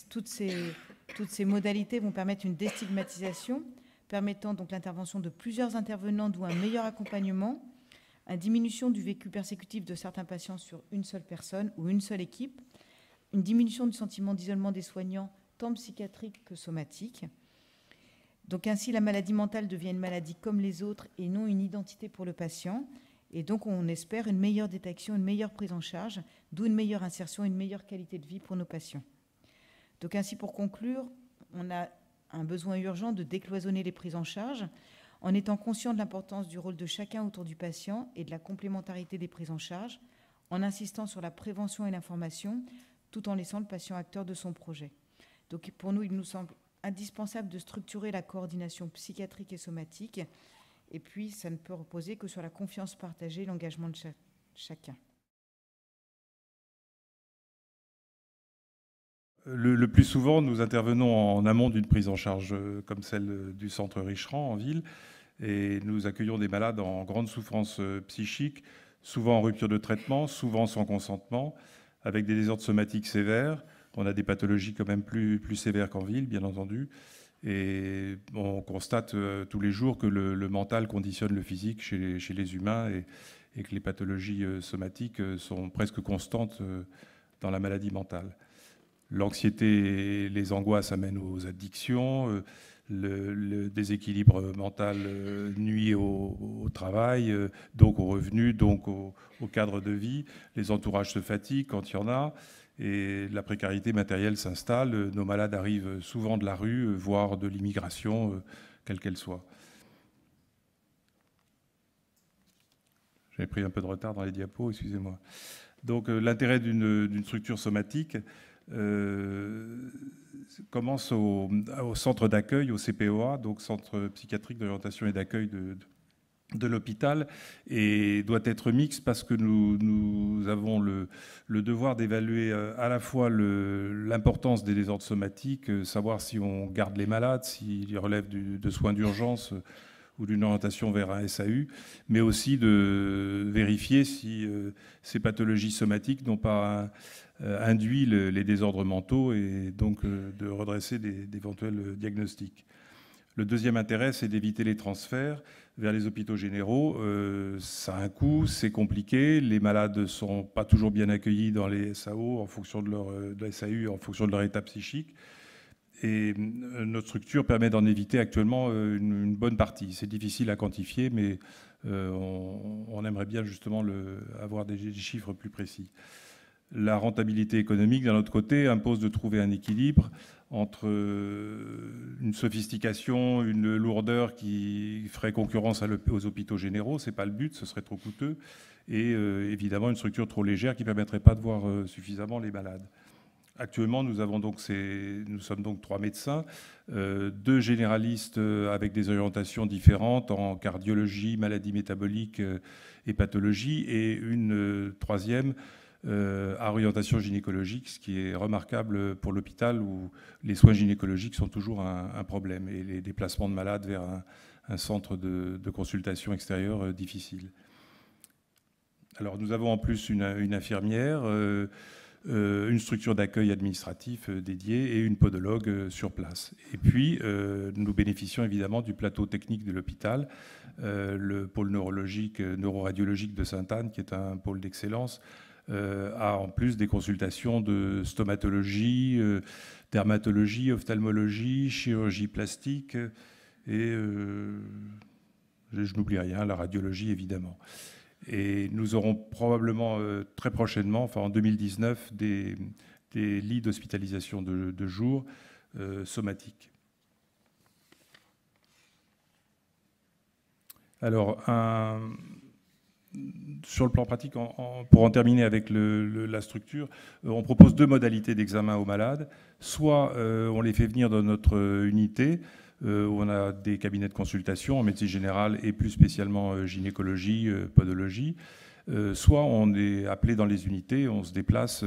toutes ces modalités vont permettre une déstigmatisation, permettant donc l'intervention de plusieurs intervenants, d'où un meilleur accompagnement, une diminution du vécu persécutif de certains patients sur une seule personne ou une seule équipe, une diminution du sentiment d'isolement des soignants, tant psychiatrique que somatique. Donc ainsi, la maladie mentale devient une maladie comme les autres et non une identité pour le patient. Et donc, on espère une meilleure détection, une meilleure prise en charge, d'où une meilleure insertion, une meilleure qualité de vie pour nos patients. Donc ainsi, pour conclure, on a un besoin urgent de décloisonner les prises en charge, en étant conscient de l'importance du rôle de chacun autour du patient et de la complémentarité des prises en charge, en insistant sur la prévention et l'information, tout en laissant le patient acteur de son projet. Donc pour nous, il nous semble indispensable de structurer la coordination psychiatrique et somatique, et puis ça ne peut reposer que sur la confiance partagée et l'engagement de chacun. Le plus souvent, nous intervenons en amont d'une prise en charge comme celle du centre Richerand en ville, et nous accueillons des malades en grande souffrance psychique, souvent en rupture de traitement, souvent sans consentement, avec des désordres somatiques sévères. On a des pathologies quand même plus sévères qu'en ville, bien entendu. Et on constate tous les jours que le mental conditionne le physique chez les humains et que les pathologies somatiques sont presque constantes dans la maladie mentale. L'anxiété et les angoisses amènent aux addictions. Le déséquilibre mental nuit au travail, donc aux revenus, donc au cadre de vie. Les entourages se fatiguent quand il y en a. Et la précarité matérielle s'installe. Nos malades arrivent souvent de la rue, voire de l'immigration, quelle qu'elle soit. J'avais pris un peu de retard dans les diapos, excusez-moi. Donc l'intérêt d'une structure somatique commence au centre d'accueil, au CPOA, donc Centre psychiatrique d'orientation et d'accueil de l'hôpital, et doit être mixte parce que nous avons le devoir d'évaluer à la fois l'importance des désordres somatiques, savoir si on garde les malades, s'ils relèvent de soins d'urgence ou d'une orientation vers un SAU, mais aussi de vérifier si ces pathologies somatiques n'ont pas induit les désordres mentaux et donc de redresser d'éventuels diagnostics. Le deuxième intérêt, c'est d'éviter les transferts vers les hôpitaux généraux. Ça a un coût, c'est compliqué. Les malades ne sont pas toujours bien accueillis dans les SAO en fonction de leur SAU, en fonction de leur état psychique. Et notre structure permet d'en éviter actuellement une bonne partie. C'est difficile à quantifier, mais on aimerait bien justement avoir des chiffres plus précis. La rentabilité économique, d'un autre côté, impose de trouver un équilibre entre une sophistication, une lourdeur qui ferait concurrence aux hôpitaux généraux, ce n'est pas le but, ce serait trop coûteux, et évidemment une structure trop légère qui ne permettrait pas de voir suffisamment les malades. Actuellement, nous sommes donc 3 médecins, 2 généralistes avec des orientations différentes en cardiologie, maladies métaboliques et pathologie, et une troisième à orientation gynécologique, ce qui est remarquable pour l'hôpital où les soins gynécologiques sont toujours un problème et les déplacements de malades vers un centre de consultation extérieure difficile. Alors nous avons en plus une infirmière, une structure d'accueil administratif dédiée et une podologue sur place. Et puis nous bénéficions évidemment du plateau technique de l'hôpital, le pôle neuroradiologique de Sainte-Anne, qui est un pôle d'excellence, a en plus des consultations de stomatologie, dermatologie, ophtalmologie, chirurgie plastique et je n'oublie rien, la radiologie évidemment. Et nous aurons probablement très prochainement, enfin en 2019, des lits d'hospitalisation de jour somatiques. Alors, sur le plan pratique, pour en terminer avec la structure, on propose 2 modalités d'examen aux malades. Soit on les fait venir dans notre unité, où on a des cabinets de consultation en médecine générale et plus spécialement gynécologie, podologie. Soit on est appelé dans les unités, on se déplace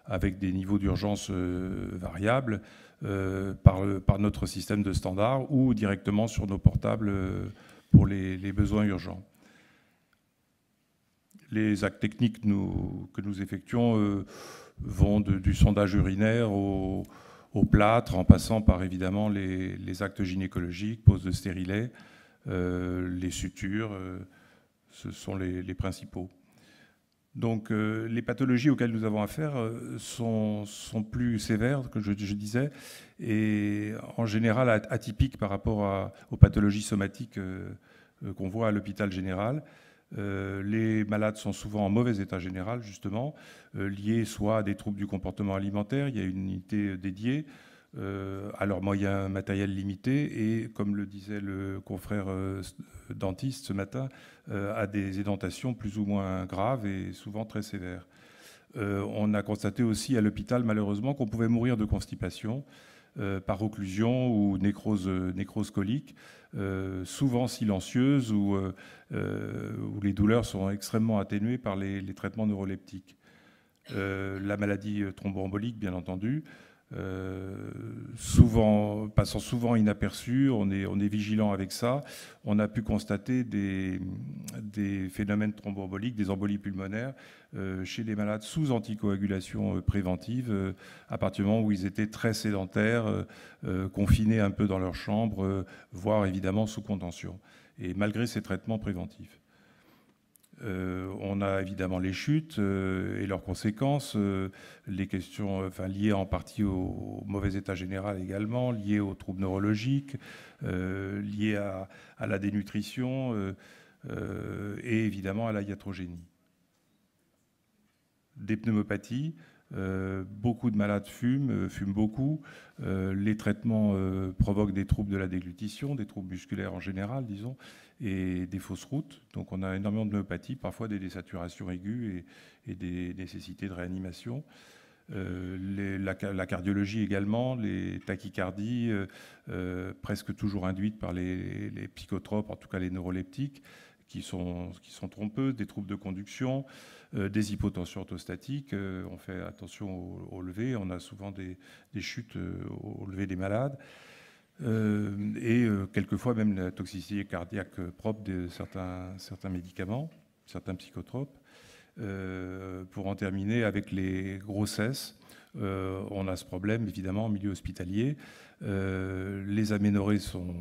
avec des niveaux d'urgence variables par notre système de standard ou directement sur nos portables pour les besoins urgents. Les actes techniques que nous effectuons vont du sondage urinaire au plâtre, en passant par évidemment les actes gynécologiques, pose de stérilet, les sutures, ce sont les principaux. Donc les pathologies auxquelles nous avons affaire sont plus sévères, que je disais, et en général atypiques par rapport aux pathologies somatiques qu'on voit à l'hôpital général. Les malades sont souvent en mauvais état général, justement, liés soit à des troubles du comportement alimentaire, il y a une unité dédiée, à leurs moyens matériels limités et, comme le disait le confrère dentiste ce matin, à des édentations plus ou moins graves et souvent très sévères. On a constaté aussi à l'hôpital, malheureusement, qu'on pouvait mourir de constipation par occlusion ou nécrose colique, souvent silencieuse, où les douleurs sont extrêmement atténuées par les traitements neuroleptiques. La maladie thromboembolique, bien entendu, passant souvent inaperçu, on est vigilant avec ça. On a pu constater des phénomènes thromboemboliques, des embolies pulmonaires chez les malades sous anticoagulation préventive, à partir du moment où ils étaient très sédentaires, confinés un peu dans leur chambre, voire évidemment sous contention, et malgré ces traitements préventifs. On a évidemment les chutes et leurs conséquences, les questions liées en partie au mauvais état général également, liées aux troubles neurologiques, liées à la dénutrition et évidemment à la iatrogénie. Des pneumopathies, beaucoup de malades fument beaucoup. Les traitements provoquent des troubles de la déglutition, des troubles musculaires en général, disons, et des fausses routes. Donc on a énormément de pneumopathies, parfois des désaturations aiguës et des nécessités de réanimation. La cardiologie également, les tachycardies, presque toujours induites par les psychotropes, en tout cas les neuroleptiques, qui sont trompeuses, des troubles de conduction, des hypotensions orthostatiques. On fait attention au lever, on a souvent des chutes au lever des malades. Et quelquefois même la toxicité cardiaque propre de certains médicaments, certains psychotropes. Pour en terminer avec les grossesses, on a ce problème évidemment en milieu hospitalier. Les aménorrhées sont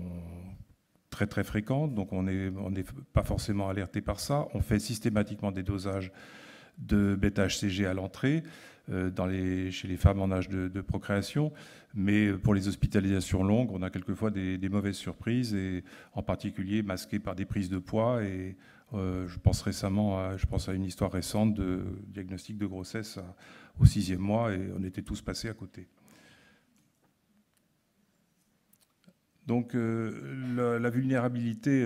très très fréquentes, donc on n'est pas forcément alerté par ça. On fait systématiquement des dosages de bêta-HCG à l'entrée chez les femmes en âge de procréation, mais pour les hospitalisations longues, on a quelquefois des mauvaises surprises, et en particulier masquées par des prises de poids. Et je pense à une histoire récente de diagnostic de grossesse au 6e mois, et on était tous passés à côté. Donc la vulnérabilité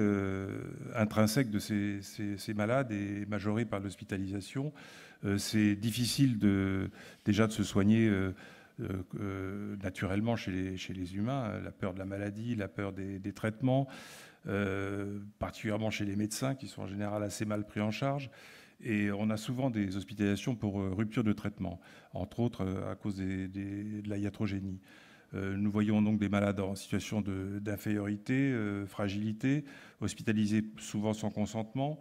intrinsèque de ces malades est majorée par l'hospitalisation. C'est difficile déjà de se soigner naturellement chez les humains. La peur de la maladie, la peur des traitements, particulièrement chez les médecins qui sont en général assez mal pris en charge. Et on a souvent des hospitalisations pour rupture de traitement, entre autres à cause de la iatrogénie. Nous voyons donc des malades en situation d'infériorité, fragilité, hospitalisés souvent sans consentement,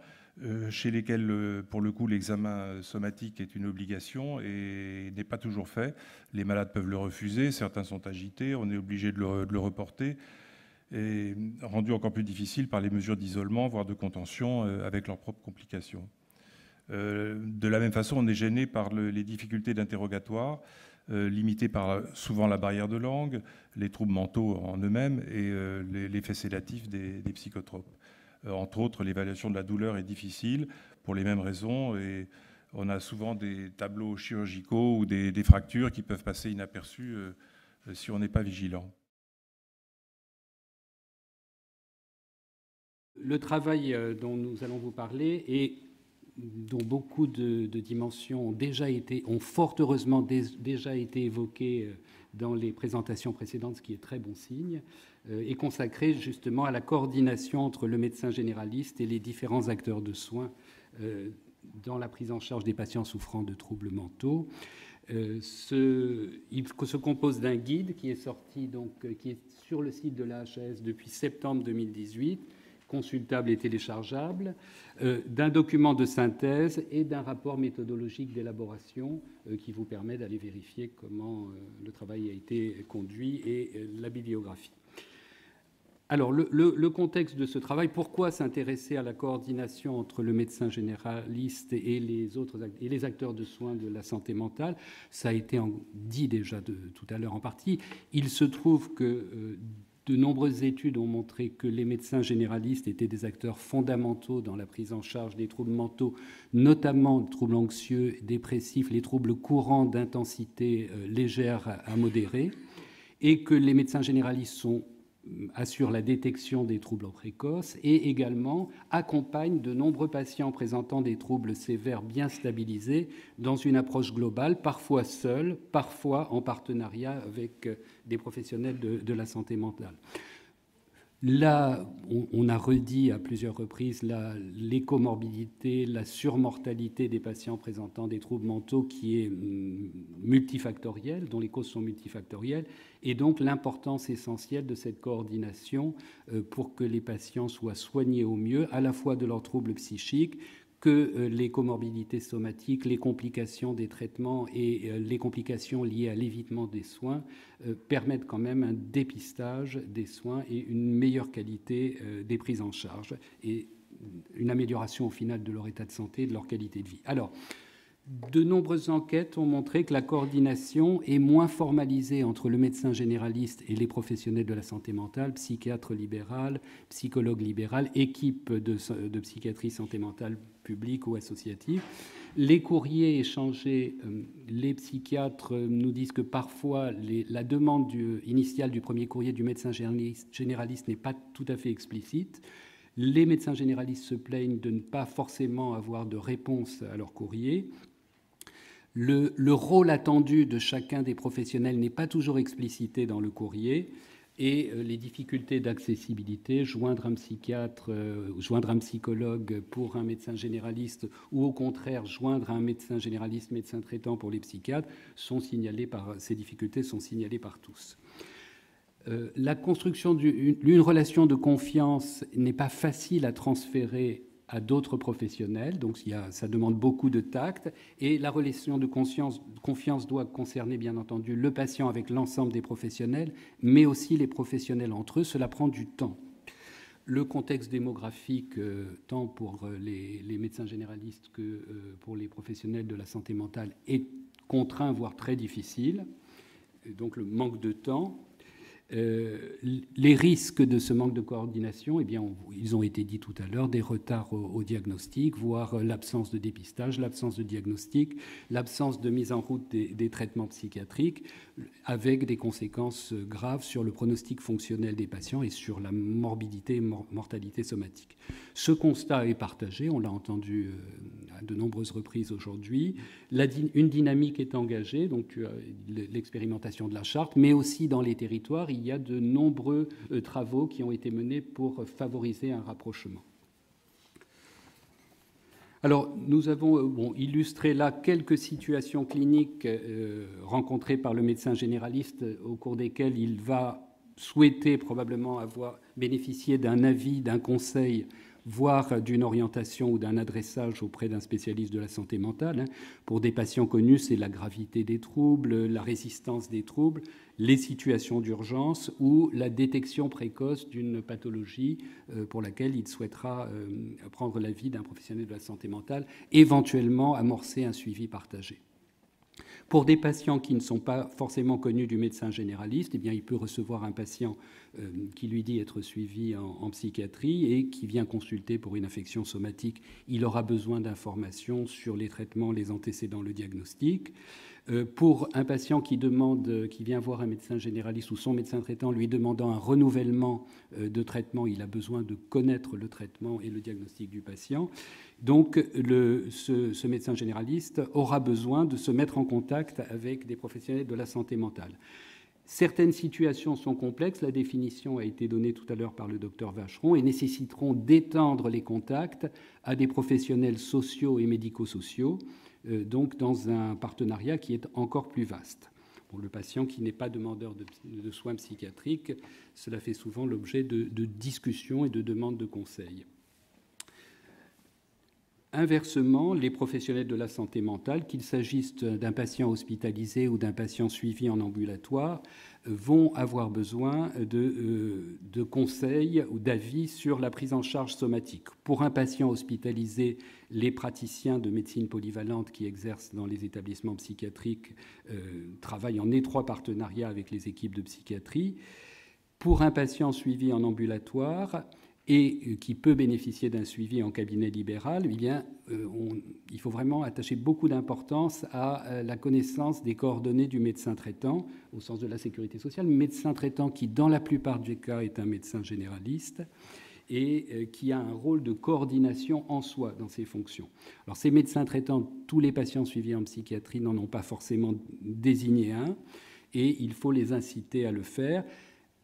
chez lesquels, pour le coup, l'examen somatique est une obligation et n'est pas toujours fait. Les malades peuvent le refuser, certains sont agités, on est obligé de le reporter, et rendu encore plus difficile par les mesures d'isolement, voire de contention, avec leurs propres complications. De la même façon, on est gêné par les difficultés d'interrogatoire, limitées par souvent la barrière de langue, les troubles mentaux en eux-mêmes et l'effet sédatif des psychotropes. Entre autres, l'évaluation de la douleur est difficile pour les mêmes raisons, et on a souvent des tableaux chirurgicaux ou des fractures qui peuvent passer inaperçues si on n'est pas vigilant. Le travail dont nous allons vous parler et dont beaucoup de dimensions ont fort heureusement déjà été évoquées dans les présentations précédentes, ce qui est très bon signe, est consacré justement à la coordination entre le médecin généraliste et les différents acteurs de soins dans la prise en charge des patients souffrant de troubles mentaux. Il se compose d'un guide qui est sorti, qui est sur le site de l'AHS depuis septembre 2018, consultable et téléchargeable, d'un document de synthèse et d'un rapport méthodologique d'élaboration qui vous permet d'aller vérifier comment le travail a été conduit et la bibliographie. Alors, le contexte de ce travail, pourquoi s'intéresser à la coordination entre le médecin généraliste et les acteurs de soins de la santé mentale? Ça a été dit déjà tout à l'heure en partie. Il se trouve que de nombreuses études ont montré que les médecins généralistes étaient des acteurs fondamentaux dans la prise en charge des troubles mentaux, notamment les troubles anxieux, dépressifs, les troubles courants d'intensité légère à modérée. et que les médecins généralistes assurent la détection des troubles précoces et également accompagnent de nombreux patients présentant des troubles sévères bien stabilisés dans une approche globale, parfois seuls, parfois en partenariat avec des professionnels de la santé mentale. Là, on a redit à plusieurs reprises les comorbidités, la surmortalité des patients présentant des troubles mentaux qui est multifactorielle, dont les causes sont multifactorielles, et donc l'importance essentielle de cette coordination pour que les patients soient soignés au mieux, à la fois de leurs troubles psychiques, que les comorbidités somatiques, les complications des traitements et les complications liées à l'évitement des soins permettent quand même un dépistage des soins et une meilleure qualité des prises en charge et une amélioration au final de leur état de santé et de leur qualité de vie. Alors, de nombreuses enquêtes ont montré que la coordination est moins formalisée entre le médecin généraliste et les professionnels de la santé mentale, psychiatre libéral, psychologue libéral, équipe de psychiatrie santé mentale publique ou associative. Les courriers échangés, les psychiatres nous disent que parfois la demande initiale du premier courrier du médecin généraliste n'est pas tout à fait explicite. Les médecins généralistes se plaignent de ne pas forcément avoir de réponse à leur courrier. Le rôle attendu de chacun des professionnels n'est pas toujours explicité dans le courrier et les difficultés d'accessibilité, joindre un psychiatre, joindre un psychologue pour un médecin généraliste ou au contraire joindre un médecin généraliste, médecin traitant pour les psychiatres, ces difficultés sont signalées par tous. La construction d'une relation de confiance n'est pas facile à transférer à d'autres professionnels, donc ça demande beaucoup de tact, et la relation de confiance doit concerner bien entendu le patient avec l'ensemble des professionnels, mais aussi les professionnels entre eux. Cela prend du temps. Le contexte démographique, tant pour les médecins généralistes que pour les professionnels de la santé mentale, est contraint, voire très difficile, donc le manque de temps. Les risques de ce manque de coordination, eh bien, ils ont été dit tout à l'heure, des retards au diagnostic, voire l'absence de dépistage, l'absence de diagnostic, l'absence de mise en route des traitements psychiatriques, avec des conséquences graves sur le pronostic fonctionnel des patients et sur la morbidité et mortalité somatique. Ce constat est partagé, on l'a entendu à de nombreuses reprises aujourd'hui. Une dynamique est engagée, donc l'expérimentation de la charte, mais aussi dans les territoires, il y a de nombreux travaux qui ont été menés pour favoriser un rapprochement. Alors, nous avons illustré là quelques situations cliniques rencontrées par le médecin généraliste au cours desquelles il va souhaiter probablement avoir bénéficié d'un avis, d'un conseil, voire d'une orientation ou d'un adressage auprès d'un spécialiste de la santé mentale. Pour des patients connus, c'est la gravité des troubles, la résistance des troubles, les situations d'urgence ou la détection précoce d'une pathologie pour laquelle il souhaitera prendre l'avis d'un professionnel de la santé mentale, éventuellement amorcer un suivi partagé. Pour des patients qui ne sont pas forcément connus du médecin généraliste, eh bien, il peut recevoir un patient qui lui dit être suivi en psychiatrie et qui vient consulter pour une affection somatique. Il aura besoin d'informations sur les traitements, les antécédents, le diagnostic. Pour un patient qui vient voir un médecin généraliste ou son médecin traitant lui demandant un renouvellement de traitement, il a besoin de connaître le traitement et le diagnostic du patient. Donc, ce médecin généraliste aura besoin de se mettre en contact avec des professionnels de la santé mentale. Certaines situations sont complexes, la définition a été donnée tout à l'heure par le docteur Vacheron, et nécessiteront d'étendre les contacts à des professionnels sociaux et médico-sociaux, donc dans un partenariat qui est encore plus vaste. Pour le patient qui n'est pas demandeur de soins psychiatriques, cela fait souvent l'objet de discussions et de demandes de conseils. Inversement, les professionnels de la santé mentale, qu'il s'agisse d'un patient hospitalisé ou d'un patient suivi en ambulatoire, vont avoir besoin de conseils ou d'avis sur la prise en charge somatique. Pour un patient hospitalisé, les praticiens de médecine polyvalente qui exercent dans les établissements psychiatriques travaillent en étroit partenariat avec les équipes de psychiatrie. Pour un patient suivi en ambulatoire, et qui peut bénéficier d'un suivi en cabinet libéral, eh bien, il faut vraiment attacher beaucoup d'importance à la connaissance des coordonnées du médecin traitant, au sens de la sécurité sociale, médecin traitant qui, dans la plupart des cas, est un médecin généraliste et qui a un rôle de coordination en soi dans ses fonctions. Alors, ces médecins traitants, tous les patients suivis en psychiatrie n'en ont pas forcément désigné un, et il faut les inciter à le faire.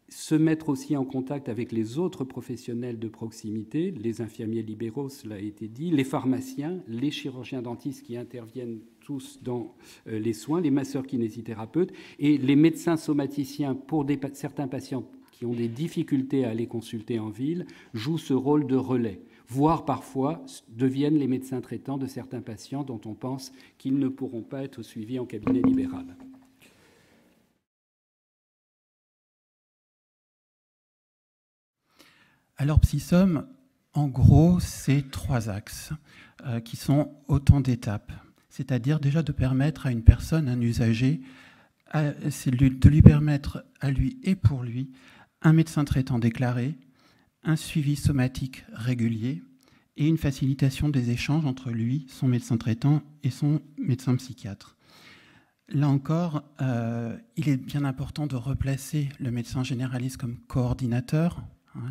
Se mettre aussi en contact avec les autres professionnels de proximité, les infirmiers libéraux, cela a été dit, les pharmaciens, les chirurgiens dentistes qui interviennent tous dans les soins, les masseurs-kinésithérapeutes et les médecins somaticiens pour certains patients qui ont des difficultés à aller consulter en ville, jouent ce rôle de relais, voire parfois deviennent les médecins traitants de certains patients dont on pense qu'ils ne pourront pas être suivis en cabinet libéral. Alors, PsySom, en gros, c'est 3 axes qui sont autant d'étapes. C'est-à-dire déjà de permettre à une personne, un usager, de lui permettre à lui et pour lui un médecin traitant déclaré, un suivi somatique régulier et une facilitation des échanges entre lui, son médecin traitant et son médecin psychiatre. Là encore, il est bien important de replacer le médecin généraliste comme coordinateur.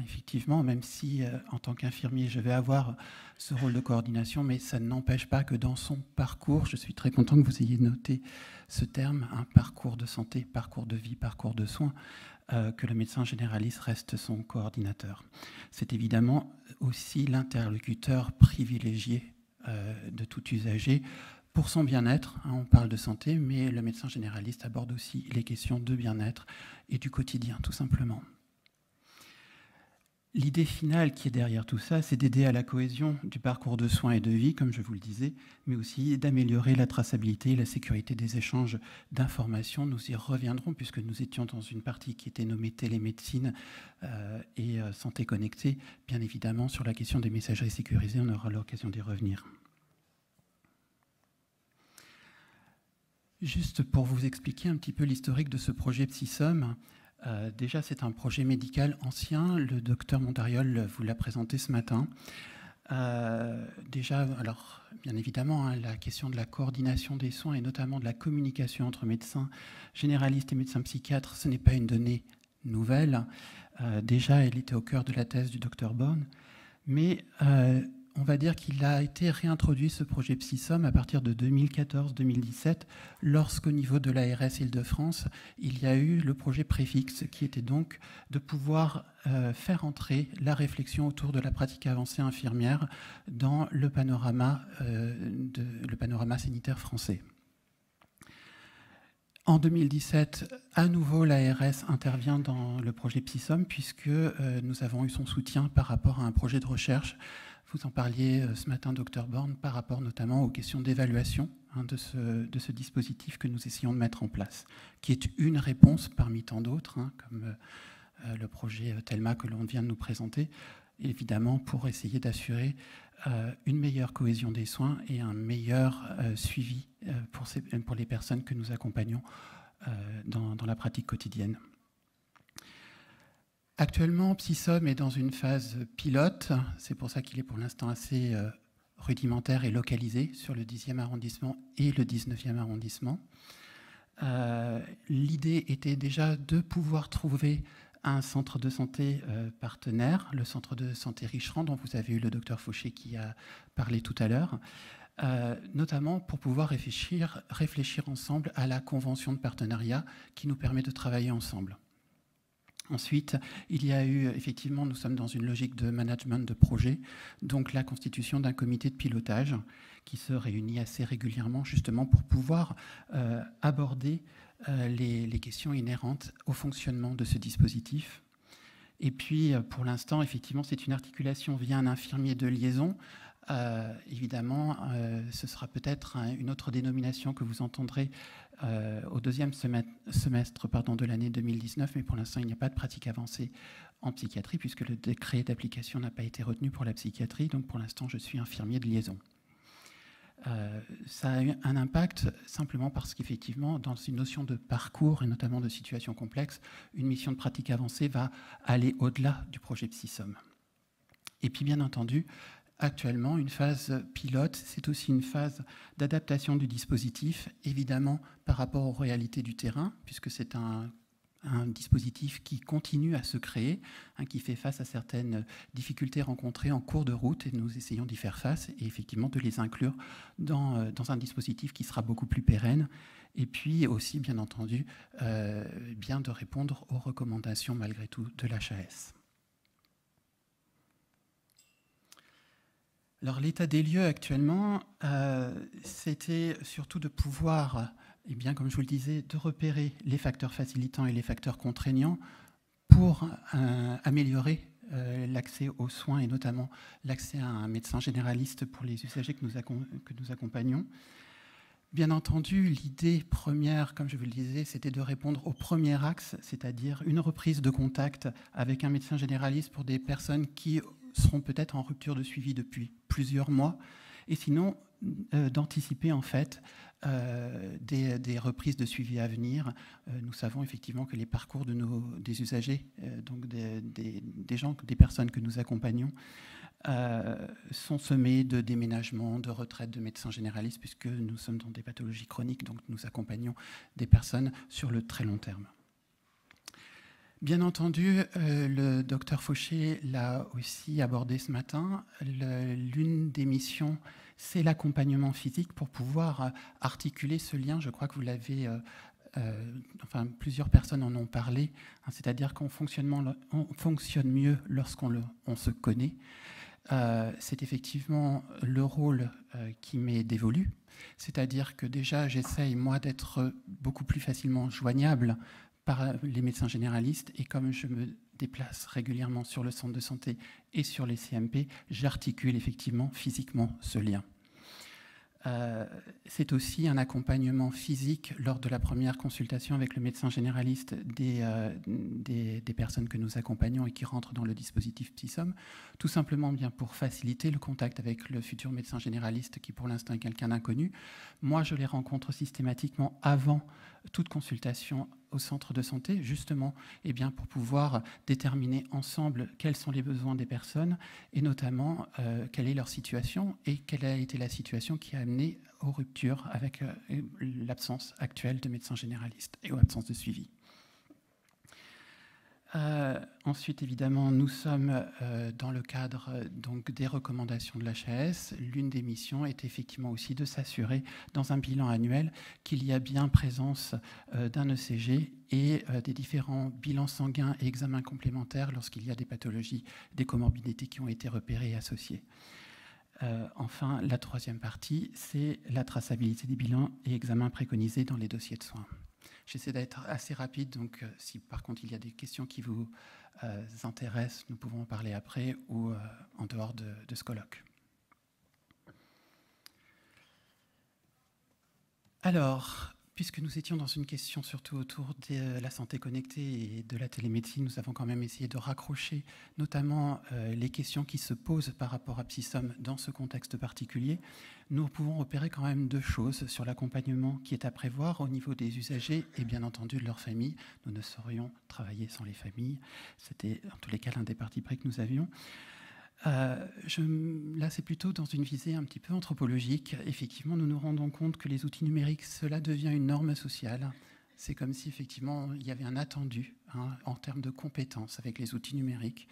Effectivement, même si en tant qu'infirmier, je vais avoir ce rôle de coordination, mais ça n'empêche pas que dans son parcours, je suis très content que vous ayez noté ce terme, un parcours de santé, parcours de vie, parcours de soins, que le médecin généraliste reste son coordinateur. C'est évidemment aussi l'interlocuteur privilégié de tout usager pour son bien-être. On parle de santé, mais le médecin généraliste aborde aussi les questions de bien-être et du quotidien, tout simplement. L'idée finale qui est derrière tout ça, c'est d'aider à la cohésion du parcours de soins et de vie, comme je vous le disais, mais aussi d'améliorer la traçabilité et la sécurité des échanges d'informations. Nous y reviendrons puisque nous étions dans une partie qui était nommée télémédecine et santé connectée. Bien évidemment, sur la question des messageries sécurisées, on aura l'occasion d'y revenir. Juste pour vous expliquer un petit peu l'historique de ce projet PsySom. Déjà, c'est un projet médical ancien. Le docteur Montariol vous l'a présenté ce matin. Déjà, alors, bien évidemment, la question de la coordination des soins et notamment de la communication entre médecins généralistes et médecins psychiatres, ce n'est pas une donnée nouvelle. Déjà, elle était au cœur de la thèse du docteur Born. Mais on va dire qu'il a été réintroduit, ce projet PsySom, à partir de 2014-2017, lorsqu'au niveau de l'ARS Île-de-France, il y a eu le projet Préfixe, qui était donc de pouvoir faire entrer la réflexion autour de la pratique avancée infirmière dans le panorama sanitaire français. En 2017, à nouveau, l'ARS intervient dans le projet PsySom, puisque nous avons eu son soutien par rapport à un projet de recherche. Vous en parliez ce matin, Dr Born, par rapport notamment aux questions d'évaluation de ce dispositif que nous essayons de mettre en place, qui est une réponse parmi tant d'autres, comme le projet Thelma que l'on vient de nous présenter, évidemment pour essayer d'assurer une meilleure cohésion des soins et un meilleur suivi pour les personnes que nous accompagnons dans la pratique quotidienne. Actuellement, PsySom est dans une phase pilote. C'est pour ça qu'il est pour l'instant assez rudimentaire et localisé sur le 10e arrondissement et le 19e arrondissement. L'idée était déjà de pouvoir trouver un centre de santé partenaire, le centre de santé Richerand, dont vous avez eu le docteur Fauché qui a parlé tout à l'heure, notamment pour pouvoir réfléchir ensemble à la convention de partenariat qui nous permet de travailler ensemble. Ensuite, il y a eu, effectivement, nous sommes dans une logique de management de projet, donc la constitution d'un comité de pilotage qui se réunit assez régulièrement justement pour pouvoir aborder les questions inhérentes au fonctionnement de ce dispositif. Et puis, pour l'instant, effectivement, c'est une articulation via un infirmier de liaison. Évidemment, ce sera peut-être une autre dénomination que vous entendrez au deuxième semestre de l'année 2019, mais pour l'instant, il n'y a pas de pratique avancée en psychiatrie puisque le décret d'application n'a pas été retenu pour la psychiatrie. Donc, pour l'instant, je suis infirmier de liaison. Ça a eu un impact simplement parce qu'effectivement, dans une notion de parcours et notamment de situation complexe, une mission de pratique avancée va aller au-delà du projet PsySom. Et puis bien entendu, actuellement, une phase pilote, c'est aussi une phase d'adaptation du dispositif, évidemment par rapport aux réalités du terrain, puisque c'est un dispositif qui continue à se créer, qui fait face à certaines difficultés rencontrées en cours de route, et nous essayons d'y faire face et effectivement de les inclure dans un dispositif qui sera beaucoup plus pérenne, et puis aussi, bien entendu, bien de répondre aux recommandations malgré tout de l'HAS. Alors l'état des lieux actuellement, c'était surtout de pouvoir, eh bien, comme je vous le disais, de repérer les facteurs facilitants et les facteurs contraignants pour améliorer l'accès aux soins et notamment l'accès à un médecin généraliste pour les usagers que nous accompagnons. Bien entendu, l'idée première, comme je vous le disais, c'était de répondre au premier axe, c'est-à-dire une reprise de contact avec un médecin généraliste pour des personnes qui seront peut-être en rupture de suivi depuis plusieurs mois, et sinon d'anticiper en fait des reprises de suivi à venir. Nous savons effectivement que les parcours des usagers, donc des personnes que nous accompagnons, sont semés de déménagements, de retraites de médecins généralistes, puisque nous sommes dans des pathologies chroniques, donc nous accompagnons des personnes sur le très long terme. Bien entendu, le docteur Fauché l'a aussi abordé ce matin. L'une des missions, c'est l'accompagnement physique pour pouvoir articuler ce lien. Je crois que vous l'avez, plusieurs personnes en ont parlé, c'est-à-dire qu'on fonctionne mieux lorsqu'on se connaît. C'est effectivement le rôle qui m'est dévolu, c'est-à-dire que déjà j'essaye moi d'être beaucoup plus facilement joignable par les médecins généralistes, et comme je me déplace régulièrement sur le centre de santé et sur les CMP, j'articule effectivement physiquement ce lien. C'est aussi un accompagnement physique lors de la première consultation avec le médecin généraliste des personnes que nous accompagnons et qui rentrent dans le dispositif PSISOM, tout simplement bien pour faciliter le contact avec le futur médecin généraliste qui pour l'instant est quelqu'un d'inconnu. Moi, je les rencontre systématiquement avant toute consultation au centre de santé, justement pour pouvoir déterminer ensemble quels sont les besoins des personnes et notamment quelle est leur situation et quelle a été la situation qui a amené aux ruptures avec l'absence actuelle de médecins généralistes et aux absences de suivi. Ensuite, évidemment, nous sommes dans le cadre donc, des recommandations de l'HAS. L'une des missions est effectivement aussi de s'assurer dans un bilan annuel qu'il y a bien présence d'un ECG et des différents bilans sanguins et examens complémentaires lorsqu'il y a des pathologies, des comorbidités qui ont été repérées et associées. Enfin, la troisième partie, c'est la traçabilité des bilans et examens préconisés dans les dossiers de soins. J'essaie d'être assez rapide, donc si par contre il y a des questions qui vous intéressent, nous pouvons en parler après ou en dehors de ce colloque. Alors, puisque nous étions dans une question surtout autour de la santé connectée et de la télémédecine, nous avons quand même essayé de raccrocher notamment les questions qui se posent par rapport à PSISOM dans ce contexte particulier. Nous pouvons repérer quand même deux choses sur l'accompagnement qui est à prévoir au niveau des usagers et bien entendu de leurs familles. Nous ne saurions travailler sans les familles. C'était en tous les cas l'un des partis pris que nous avions. Là, c'est plutôt dans une visée un petit peu anthropologique. Effectivement, nous nous rendons compte que les outils numériques, cela devient une norme sociale. C'est comme si, effectivement, il y avait un attendu en termes de compétences avec les outils numériques,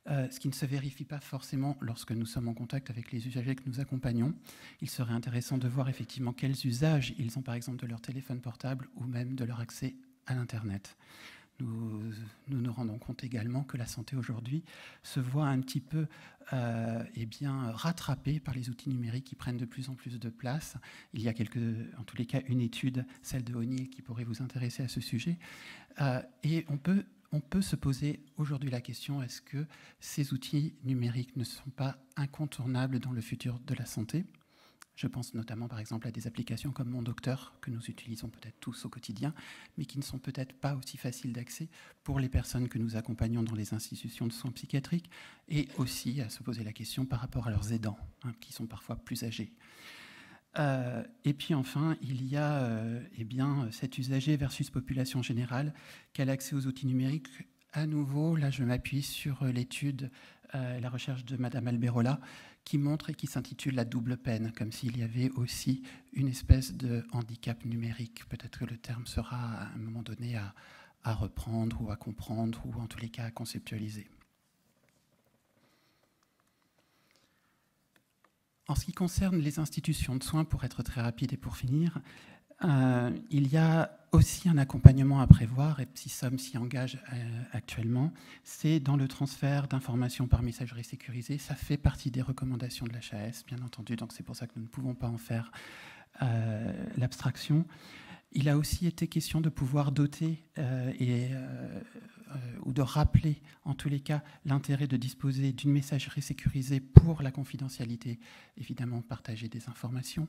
ce qui ne se vérifie pas forcément lorsque nous sommes en contact avec les usagers que nous accompagnons. Il serait intéressant de voir, effectivement, quels usages ils ont, par exemple, de leur téléphone portable ou même de leur accès à l'Internet. Nous nous rendons compte également que la santé aujourd'hui se voit un petit peu rattrapée par les outils numériques qui prennent de plus en plus de place. Il y a en tous les cas une étude, celle de O'Neill, qui pourrait vous intéresser à ce sujet. Et on peut se poser aujourd'hui la question, est-ce que ces outils numériques ne sont pas incontournables dans le futur de la santé ? Je pense notamment, par exemple, à des applications comme Mon Docteur, que nous utilisons peut-être tous au quotidien, mais qui ne sont peut-être pas aussi faciles d'accès pour les personnes que nous accompagnons dans les institutions de soins psychiatriques, et aussi à se poser la question par rapport à leurs aidants, qui sont parfois plus âgés. Et puis enfin, il y a cet usager versus population générale, quel accès aux outils numériques. À nouveau, là, je m'appuie sur l'étude la recherche de Madame Alberola, qui montre et qui s'intitule La double peine, comme s'il y avait aussi une espèce de handicap numérique. Peut-être que le terme sera à un moment donné à reprendre ou à comprendre, ou en tous les cas à conceptualiser. En ce qui concerne les institutions de soins, pour être très rapide et pour finir, il y a aussi un accompagnement à prévoir, et PsySOM s'y engage actuellement, c'est dans le transfert d'informations par messagerie sécurisée. Ça fait partie des recommandations de l'HAS, bien entendu, donc c'est pour ça que nous ne pouvons pas en faire l'abstraction. Il a aussi été question de pouvoir doter ou de rappeler, en tous les cas, l'intérêt de disposer d'une messagerie sécurisée pour la confidentialité, évidemment, partager des informations.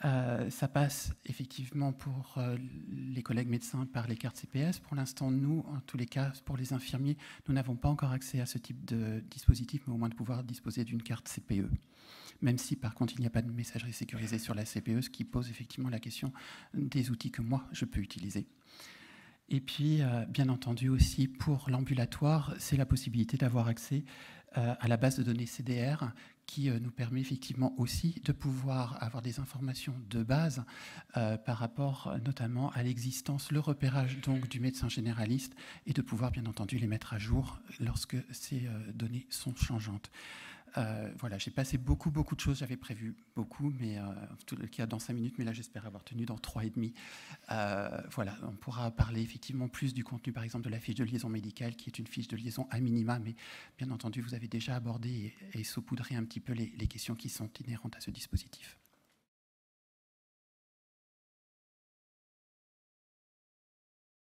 Ça passe effectivement pour les collègues médecins par les cartes CPS. Pour l'instant, nous, en tous les cas, pour les infirmiers, nous n'avons pas encore accès à ce type de dispositif, mais au moins de pouvoir disposer d'une carte CPE. Même si, par contre, il n'y a pas de messagerie sécurisée sur la CPE, ce qui pose effectivement la question des outils que moi, je peux utiliser. Et puis, bien entendu aussi, pour l'ambulatoire, c'est la possibilité d'avoir accès à la base de données CDR qui nous permet effectivement aussi de pouvoir avoir des informations de base par rapport notamment à l'existence, le repérage donc du médecin généraliste et de pouvoir bien entendu les mettre à jour lorsque ces données sont changeantes. Voilà, j'ai passé beaucoup de choses, j'avais prévu beaucoup, mais en tout cas dans 5 minutes, mais là j'espère avoir tenu dans 3,5. Voilà, on pourra parler effectivement plus du contenu, par exemple, de la fiche de liaison médicale, qui est une fiche de liaison à minima, mais bien entendu, vous avez déjà abordé et saupoudré un petit peu les questions qui sont inhérentes à ce dispositif.